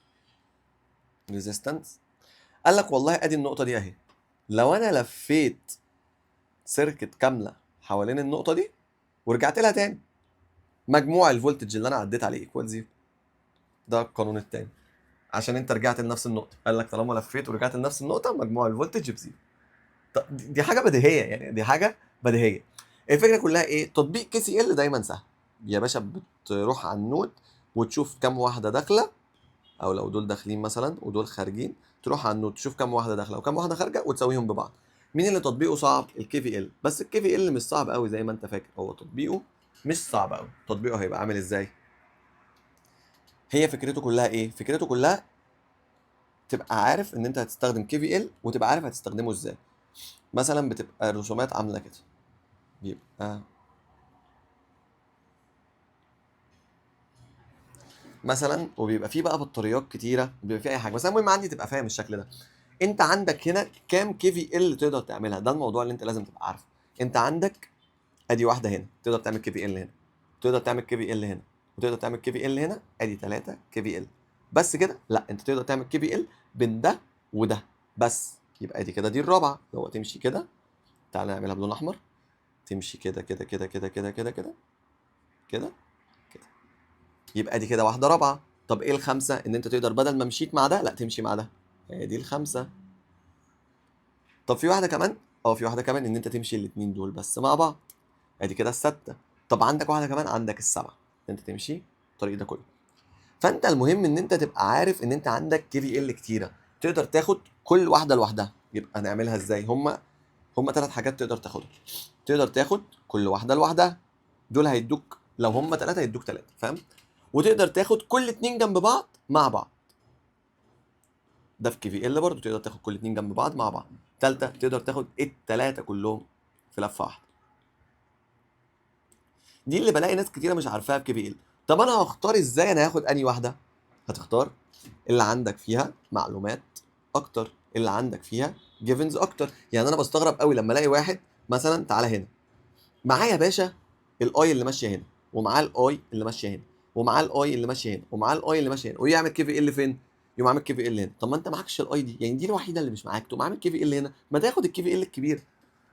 ريزيستنس، قال لك والله ادي النقطه دي اهي، لو انا لفيت سيركت كامله حوالين النقطه دي ورجعت لها تاني، مجموع الفولتج اللي انا عديت عليه ايكوال زيرو. ده القانون التاني، عشان انت رجعت لنفس النقطه، قال لك طالما لفيت ورجعت لنفس النقطه مجموع الفولتج بزيرو. طب دي حاجه بديهيه يعني، دي حاجه بديهيه. الفكره كلها ايه؟ تطبيق كي سي ال دايما سهل يا باشا. بتروح على النود وتشوف كام واحده داخله، او لو دول داخلين مثلا ودول خارجين، تروح على النوت تشوف كام واحده داخله وكام واحده خارجه وتساويهم ببعض. مين اللي تطبيقه صعب؟ الكي في ال. بس الكي في ال مش صعب قوي زي ما انت فاكر، هو تطبيقه مش صعب قوي. تطبيقه هيبقى عامل ازاي؟ هي فكرته كلها ايه؟ فكرته كلها تبقى عارف ان انت هتستخدم كي في ال، وتبقى عارف هتستخدمه ازاي. مثلا بتبقى الرسومات عامله كده، بيبقى مثلا، وبيبقى فيه بقى بطاريات كتيره، بيبقى فيه اي حاجه، بس أنا المهم عندي تبقى فاهم الشكل ده. انت عندك هنا كام كي في ال تقدر تعملها؟ ده الموضوع اللي انت لازم تبقى عارفه. انت عندك ادي واحده هنا تقدر تعمل كي في ال هنا، تقدر تعمل كي في ال هنا، وتقدر تعمل كي في ال هنا، ادي 3 كي في ال. بس كده؟ لا، انت تقدر تعمل كي في ال بين ده وده بس. يبقى ادي كده دي الرابعه، لو هو تمشي كده، تعالى نعملها بلون احمر، تمشي كده كده كده كده كده كده كده كده كده. يبقى دي كده واحده رابعه. طب ايه الخامسه؟ ان انت تقدر بدل ما مشيت مع ده، لا تمشي مع ده، دي الخامسه. طب في واحده كمان، في واحده كمان ان انت تمشي الاثنين دول بس مع بعض، ادي كده السته. طب عندك واحده كمان، عندك السبعه، انت تمشي الطريق ده كله. فانت المهم ان انت تبقى عارف ان انت عندك كي في ال كتيره، تقدر تاخد كل واحده لوحدها. يبقى نعملها ازاي؟ هما ثلاث حاجات تقدر تاخدهم. تقدر تاخد كل واحده لوحدها، دول هيدوك، لو هما ثلاثه هيدوك ثلاثه، فاهم؟ وتقدر تاخد كل اتنين جنب بعض مع بعض، ده في كي في ال برضه تقدر تاخد كل اتنين جنب بعض مع بعض. تالتة تقدر تاخد التلاتة كلهم في لفة واحدة. دي اللي بلاقي ناس كتيرة مش عارفاها في كي في ال. طب انا هختار ازاي؟ انا هاخد انهي واحدة؟ هتختار اللي عندك فيها معلومات اكتر، اللي عندك فيها جيفنز اكتر. يعني انا بستغرب قوي لما الاقي واحد مثلا، تعالى هنا معايا يا باشا الاي اللي ماشيه هنا، ومعاه الاي اللي ماشيه هنا، ومعاه الاي اللي ماشيه هنا، ومعاه الاي اللي ماشيه هنا، ويعمل كي في ال فين؟ يقوم عامل كي في ال هنا. طب ما انت معكش الاي دي، يعني دي الوحيده اللي مش معاك، تقوم عامل كي في ال هنا، ما تاخد الكي في ال الكبير،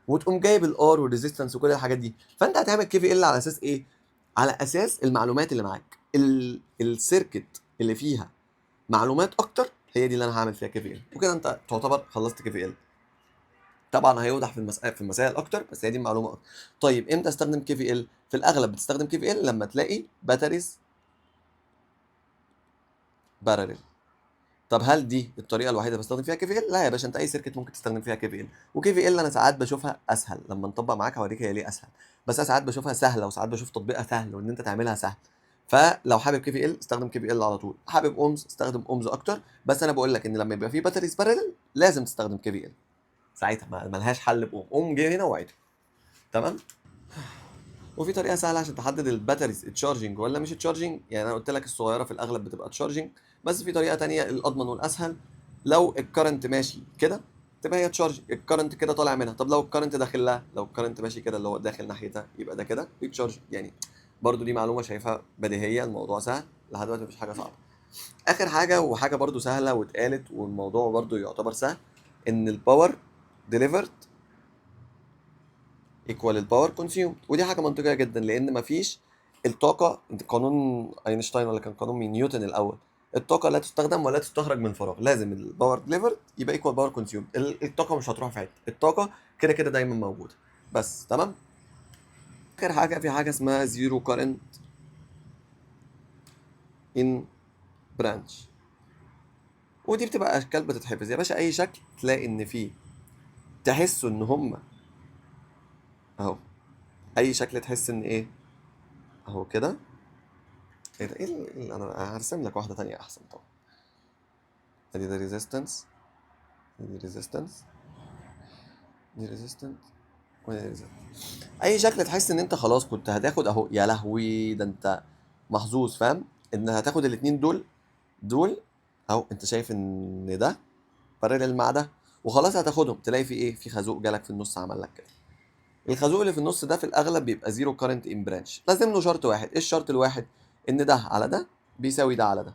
وتقوم جايب الار والريزيستنس وكل الحاجات دي. فانت هتعمل كي في ال على اساس ايه؟ على اساس المعلومات اللي معاك. السيركت اللي فيها معلومات اكتر هي دي اللي انا هعمل فيها كي في ال، وكده انت تعتبر خلصت كي في ال. طبعا هيوضح في المسائل اكتر، بس هي دي المعلومه اكتر. طيب امتى استخدم كي في ال؟ في الاغلب بتستخدم كي في ال لما تلاقي باتريز بارلل. طب هل دي الطريقه الوحيده اللي بستخدم فيها كي في ال؟ لا يا باشا، انت اي سيركت ممكن تستخدم فيها كي في ال. وكي في ال انا ساعات بشوفها اسهل، لما نطبق معاك هوريك هي ليه اسهل. بس انا ساعات بشوفها سهله، وساعات بشوف تطبيقها سهل وان انت تعملها سهل. فلو حابب كي في ال استخدم كي في ال على طول، حابب اومز استخدم اومز اكتر. بس انا بقول لك ان لما يبقى في باتريز بارلل لازم تستخدم كي في ال، ساعتها ما لهاش حل باوم. اوم جه هنا وعيد. تمام. وفي طريقه سهله عشان تحدد الباتريز تشارجنج ولا مش تشارجنج. يعني انا قلت لك الصغيره في الاغلب بتبقى تشارجنج، بس في طريقه تانية الاضمن والاسهل. لو الكرنت ماشي كده تبقى هي تشارج، الكرنت كده طالع منها. طب لو الكرنت داخل لها، لو الكرنت ماشي كده اللي هو داخل ناحيتها، يبقى ده كده يتشارج يعني. برضو دي معلومه شايفها بديهيه، الموضوع سهل لحد دلوقتي، مفيش حاجه صعبه. اخر حاجه وحاجه برضو سهله واتقالت والموضوع برضو يعتبر سهل، ان الباور ديليفرد ايكوال الباور كونسيومد. ودي حاجه منطقيه جدا، لان مفيش الطاقه، انت قانون اينشتاين ولا كان قانون من نيوتن الاول، الطاقه لا تستخدم ولا تستخرج من فراغ، لازم الباور ديليفرد يبقى ايكوال باور كونسيومد. الطاقه مش هتروح في حته، الطاقه كده كده دايما موجوده. بس تمام. اخر حاجه، في حاجه اسمها زيرو كارنت ان برانش، ودي بتبقى اشكال بتتحفظ يا باشا. اي شكل تلاقي ان فيه تحسوا ان هم اهو، اي شكل تحس ان ايه اهو كده. ايه ده؟ ايه انا هرسم لك واحده تانية احسن طبعا. ادي ده ريزيستنس، دي ريزيستنس، دي ريزيستنس، ودي ريزيستنس. اي شكل تحس ان انت خلاص كنت هتاخد اهو، يا لهوي ده انت محظوظ، فاهم ان هتاخد الاتنين دول اهو. انت شايف ان ده بارلل مع ده وخلاص هتاخدهم، تلاقي في ايه، في خازوق جالك في النص عمل لك كده. الخازوق اللي في النص ده في الاغلب بيبقى زيرو كارنت ان برانش. لازم له شرط واحد. ايه الشرط الواحد؟ ان ده على ده بيساوي ده على ده.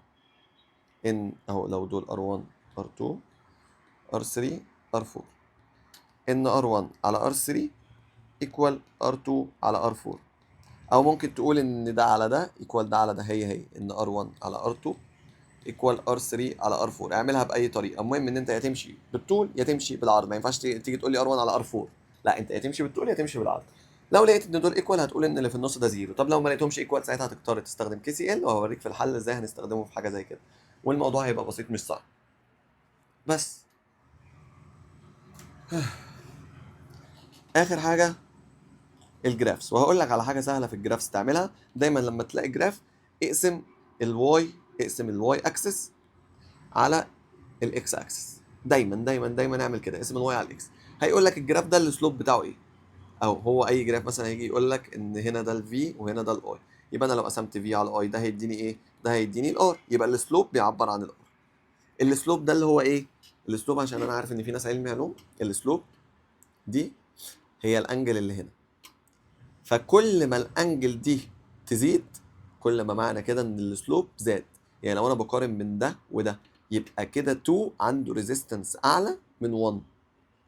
ان اهو لو دول R1 R2 R3 R4، ان R1 على R3 ايكوال R2 على R4. او ممكن تقول ان ده على ده ايكوال ده على ده، هي ان R1 على R2 ايكوال R3 على R4. اعملها باي طريقه، المهم ان انت يا تمشي بالطول يا تمشي بالعرض. ما ينفعش تيجي تقول لي R1 على R4، لا انت يا تمشي بالطول يا تمشي بالعرض. لو لقيت ان دول ايكوال هتقول ان اللي في النص ده زيرو. طب لو ما لقيتهمش ايكوال ساعتها هتضطر تستخدم كي سي ال، وهوريك في الحل ازاي هنستخدمه في حاجه زي كده، والموضوع هيبقى بسيط مش صعب. بس اخر حاجه الجرافس. وهقول لك على حاجه سهله في الجرافس تعملها دايما. لما تلاقي جراف اقسم الواي، اقسم الواي اكسس على الاكس اكسس. دايما دايما دايما اعمل كده، اقسم الواي على الاكس. هيقول لك الجراف ده السلوب بتاعه ايه. او هو اي جراف مثلا هيجي يقول لك ان هنا ده الفي وهنا ده الاي، يبقى انا لو قسمت في على اي ده هيديني ايه؟ ده هيديني الار. يبقى السلوب بيعبر عن الار. السلوب ده اللي هو ايه؟ السلوب عشان انا عارف ان في ناس علمي علوم، السلوب دي هي الانجل اللي هنا. فكل ما الانجل دي تزيد كل ما معنى كده ان السلوب زاد. يعني لو انا بقارن من ده وده، يبقى كده 2 عنده ريزيستنس اعلى من 1،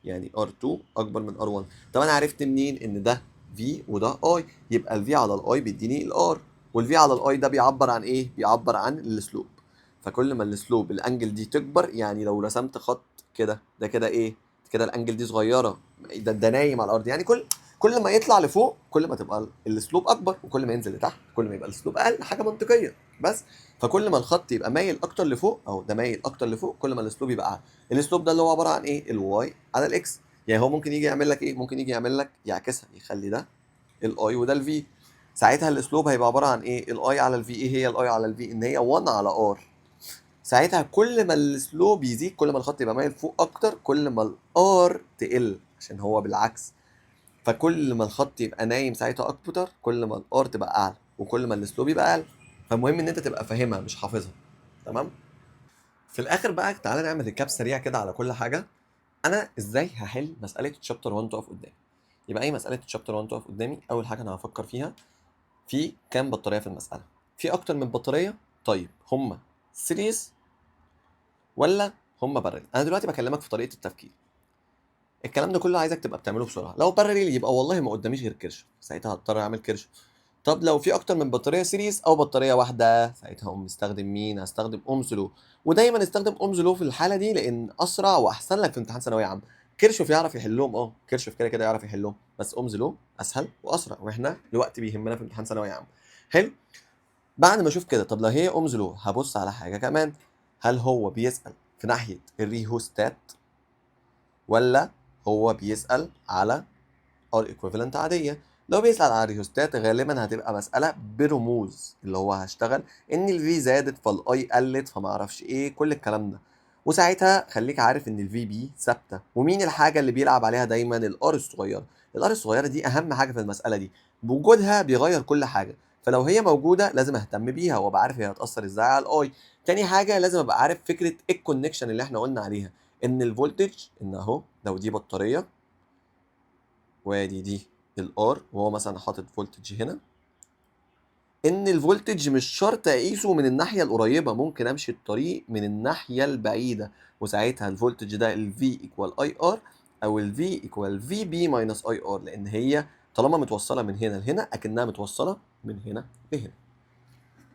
يعني R2 اكبر من R1. طب انا عرفت منين ان ده V وده I؟ يبقى ال V على ال I بيديني ال R، وال V على ال I ده بيعبر عن ايه؟ بيعبر عن السلوب. فكل ما السلوب الانجل دي تكبر، يعني لو رسمت خط كده ده كده ايه؟ كده الانجل دي صغيره، ده نايم على الارض. يعني كل ما يطلع لفوق كل ما تبقى السلوب اكبر، وكل ما ينزل لتحت كل ما يبقى السلوب اقل. حاجه منطقيه بس. فكل ما الخط يبقى مايل اكتر لفوق، او ده مايل اكتر لفوق، كل ما السلوب يبقى اعلى. السلوب ده اللي هو عباره عن ايه؟ الواي على الاكس. يعني هو ممكن يجي يعمل لك ايه؟ ممكن يجي يعمل لك يعكسها، يخلي ده الاي وده الفي. ساعتها الاسلوب هيبقى عباره عن ايه؟ الاي على الفي. ايه هي الاي على الفي؟ ان هي 1 على ار. ساعتها كل ما السلوب يزيد كل ما الخط يبقى مايل فوق اكتر، كل ما الار تقل عشان هو بالعكس. فكل ما الخط يبقى نايم ساعتها اكتر كل ما الار تبقى اعلى، وكل ما السلوب يبقى اقل. فالمهم ان انت تبقى فاهمها مش حافظها. تمام. في الاخر بقى تعالى نعمل ريكاب سريع كده على كل حاجه. انا ازاي هحل مساله تشابتر 1 تقف قدامي؟ يبقى اي مساله تشابتر 1 تقف قدامي، اول حاجه انا هفكر فيها في كام بطاريه في المساله. في اكتر من بطاريه؟ طيب هما سيريز ولا هما بارل؟ انا دلوقتي بكلمك في طريقه التفكير. الكلام ده كله عايزك تبقى بتعمله بسرعه. لو بارل يبقى والله ما قداميش غير كيرش، ساعتها هضطر اعمل كيرش. طب لو في اكتر من بطاريه سيريز او بطاريه واحده، ساعتها اقوم مستخدم مين؟ هستخدم اومز لو. ودايما استخدم اومز لو في الحاله دي، لان اسرع واحسن لك في امتحان ثانويه عامه. كيرشوف يعرف يحلهم، كيرشوف كده كده يعرف يحلهم، بس اومز لو اسهل واسرع، واحنا الوقت بيهمنا في امتحان ثانوي عام. حلو. بعد ما اشوف كده، طب لو هي اومز لو هبص على حاجه كمان، هل هو بيسال في ناحيه الريهوستات ولا هو بيسال على ار ايكويفالنت عاديه؟ لو بيسال على الريهوستات غالبا هتبقى مساله برموز، اللي هو هشتغل ان الفي زادت فالاي قلت فما اعرفش ايه كل الكلام ده، وساعتها خليك عارف ان الفي بي ثابته، ومين الحاجه اللي بيلعب عليها دايما؟ الار الصغيره. الار الصغيره دي اهم حاجه في المساله دي، بوجودها بيغير كل حاجه، فلو هي موجوده لازم اهتم بيها وابقى عارف هي هتاثر ازاي على الاي. تاني حاجه لازم ابقى عارف فكره الكونكشن اللي احنا قلنا عليها، ان الفولتج، ان اهو لو دي بطاريه وادي دي الار، وهو مثلا حاطط فولتج هنا، ان الفولتج مش شرط اقيسه من الناحيه القريبه، ممكن امشي الطريق من الناحيه البعيده، وساعتها الفولتج ده ال V equal IR او ال V equal VB minus IR، لان هي طالما متوصله من هنا لهنا اكنها متوصله من هنا لهنا.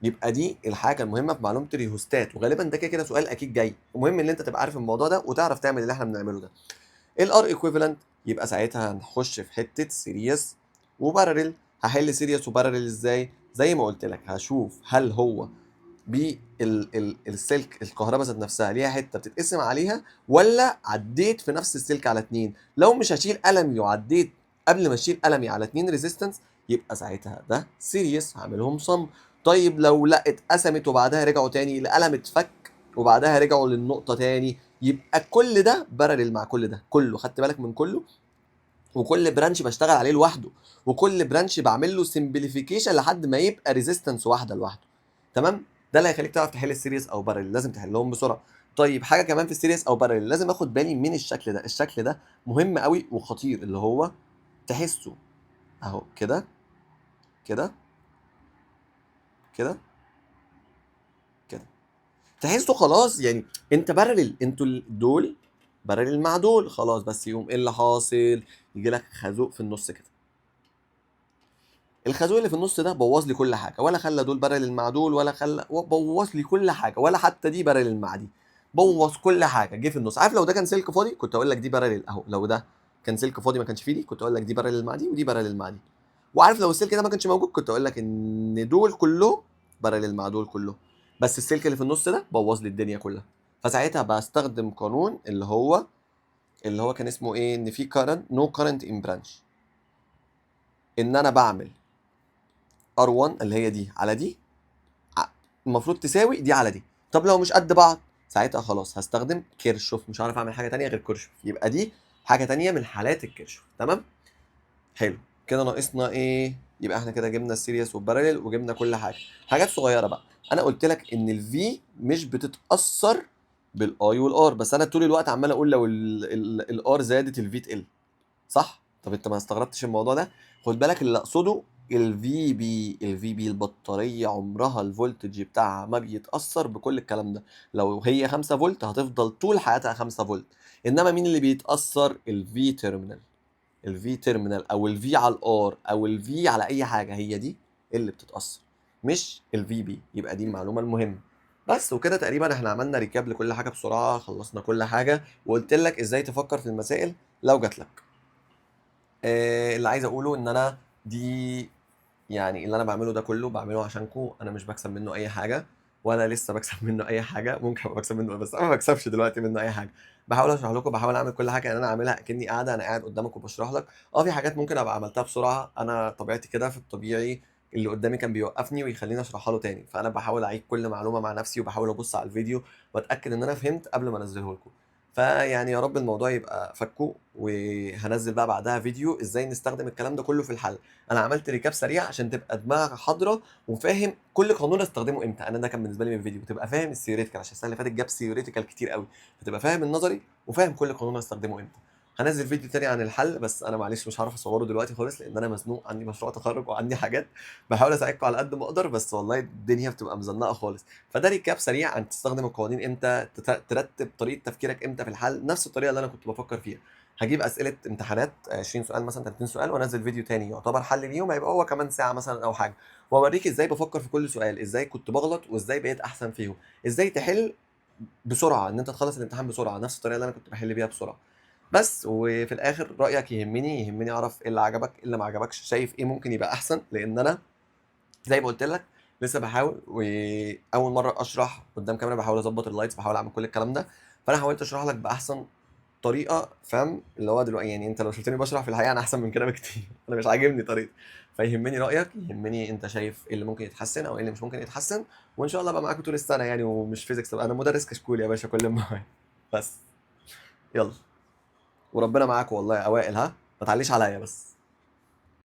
يبقى دي الحاجه المهمه في معلومه الريهوستات، وغالبا ده كده كده سؤال اكيد جاي، المهم ان انت تبقى عارف الموضوع ده وتعرف تعمل اللي احنا بنعمله ده. الار ايكويفالنت يبقى ساعتها هنخش في حته سيريس وبارلل. هحل سيريس وبارلل ازاي؟ زي ما قلت لك، هشوف هل هو السلك الكهرباء ذات نفسها ليها حته بتتقسم عليها، ولا عديت في نفس السلك على اتنين. لو مش هشيل قلمي وعديت قبل ما اشيل قلمي على اتنين ريزيستنس، يبقى ساعتها ده سيريس هعملهم صم. طيب لو لا اتقسمت وبعدها رجعوا تاني، القلم اتفك وبعدها رجعوا للنقطه تاني، يبقى كل ده بارلل مع كل ده، كله خدت بالك من كله، وكل برانش بشتغل عليه لوحده، وكل برانش بعمل له سمبليفيكيشن لحد ما يبقى ريزيستنس واحده لوحده. تمام؟ ده اللي هيخليك تعرف تحل السيريس او بارلل، لازم تحلهم بسرعه. طيب حاجه كمان في السيريس او بارلل لازم اخد بالي من الشكل ده، الشكل ده مهم قوي وخطير، اللي هو تحسه اهو كده كده كده كده، تحسه خلاص يعني انت بارلل، انتوا دول بارلل مع دول خلاص، بس يقوم ايه اللي حاصل؟ يجي لك خازوق في النص كده، الخازوق اللي في النص ده بوظ لي كل حاجه، ولا خلى دول بارلل مع دول، ولا خلى، بوظ لي كل حاجه، ولا حتى دي بارلل مع دي، بوظ كل حاجه، جه في النص. عارف لو ده كان سلك فاضي كنت اقول لك دي بارلل اهو، لو ده كان سلك فاضي ما كانش فيه دي كنت اقول لك دي بارلل مع دي ودي بارلل مع دي. وعارف لو السلك ده ما كانش موجود كنت اقول لك ان دول كلهم بارلل مع دول كلهم، بس السلك اللي في النص ده بوظ لي الدنيا كلها. فساعتها بستخدم قانون اللي هو كان اسمه ايه، ان في current no current in branch، ان انا بعمل R1 اللي هي دي على دي المفروض تساوي دي على دي. طب لو مش قد بعض ساعتها خلاص هستخدم كيرشوف، مش هعرف اعمل حاجه تانية غير كيرشوف، يبقى دي حاجه تانية من حالات الكيرشوف. تمام؟ حلو كده، ناقصنا ايه؟ يبقى احنا كده جبنا السيريس والباراليل وجبنا كل حاجه. حاجات صغيره بقى، انا قلت لك ان الفي مش بتتاثر بالاي والار، بس انا طول الوقت عمال اقول لو الار زادت الفي تقل، صح؟ طب انت ما استغربتش الموضوع ده؟ خد بالك اللي اقصده الفي بي البطاريه عمرها الفولتج بتاعها ما بيتاثر بكل الكلام ده، لو هي 5 فولت هتفضل طول حياتها 5 فولت. انما مين اللي بيتاثر؟ الفي تيرمينال، الفي تيرمينال او الفي على الار او الفي على اي حاجه، هي دي اللي بتتاثر مش الفي بي. يبقى دي المعلومه المهمه. بس وكده تقريبا احنا عملنا ريكاب لكل حاجه بسرعه، خلصنا كل حاجه وقلت لك ازاي تفكر في المسائل لو جات لك. اللي عايز اقوله ان انا دي يعني اللي انا بعمله ده كله بعمله عشانكم، انا مش بكسب منه اي حاجه ولا لسه بكسب منه اي حاجه، ممكن ابقى بكسب منه بس انا ما بكسبش دلوقتي منه اي حاجه. بحاول اشرح لكم، بحاول اعمل كل حاجه ان انا اعملها اكني قاعده انا قاعد قدامك وبشرح لك. في حاجات ممكن ابقى عملتها بسرعه، انا طبيعتي كده، في الطبيعي اللي قدامي كان بيوقفني ويخليني اشرحها له تاني، فانا بحاول اعيد كل معلومه مع نفسي وبحاول ابص على الفيديو واتاكد ان انا فهمت قبل ما انزله لكم. فيعني يا رب الموضوع يبقى فكه، وهنزل بقى بعدها فيديو ازاي نستخدم الكلام ده كله في الحل. انا عملت ريكاب سريع عشان تبقى دماغك حاضره وفاهم كل قانون استخدمه امتى، انا ده كان بالنسبه لي من الفيديو تبقى فاهم الثيوريتيكال، عشان السنه اللي فاتت جاب ثيوريتيكال كتير قوي، فتبقى فاهم النظري وفاهم كل قانون استخدمه امتى. هنزل فيديو تاني عن الحل، بس انا معلش مش هعرف اصوره دلوقتي خالص لان انا مزنوق، عندي مشروع تخرج وعندي حاجات، بحاول اساعدكم على قد ما اقدر، بس والله الدنيا بتبقى مزنقه خالص. فده ريكاب سريع عن تستخدم القوانين امتى، ترتب طريقه تفكيرك امتى في الحل، نفس الطريقه اللي انا كنت بفكر فيها. هجيب اسئله امتحانات 20 سؤال مثلا 30 سؤال وانزل فيديو تاني يعتبر حل ليهم، هيبقى هو كمان ساعه مثلا او حاجه، واوريك ازاي بفكر في كل سؤال، ازاي كنت بغلط وازاي بقيت احسن فيهم، ازاي تحل بسرعه، ان انت تخلص الامتحان بسرعه نفس الطريقه اللي انا كنت بحل بيها بسرعه. بس وفي الاخر رايك يهمني اعرف ايه اللي عجبك ايه اللي ما عجبكش، شايف ايه ممكن يبقى احسن، لان انا زي ما قلت لك لسه بحاول، واول مره اشرح قدام كاميرا بحاول اظبط اللايتس بحاول اعمل كل الكلام ده، فانا حاولت اشرح لك باحسن طريقه، فاهم اللي هو دلوقتي يعني انت لو شفتني بشرح في الحقيقه انا احسن من كده بكتير انا مش عاجبني طريقتي، فيهمني رايك، يهمني انت شايف ايه اللي ممكن يتحسن او ايه اللي مش ممكن يتحسن، وان شاء الله ابقى معاكم طول السنه يعني، ومش فيزيكس بقى، انا مدرس كشكول يا باشا كل ما بس. يلا، وربنا معاكم والله يا اوائل، ها ما تعليش عليا بس.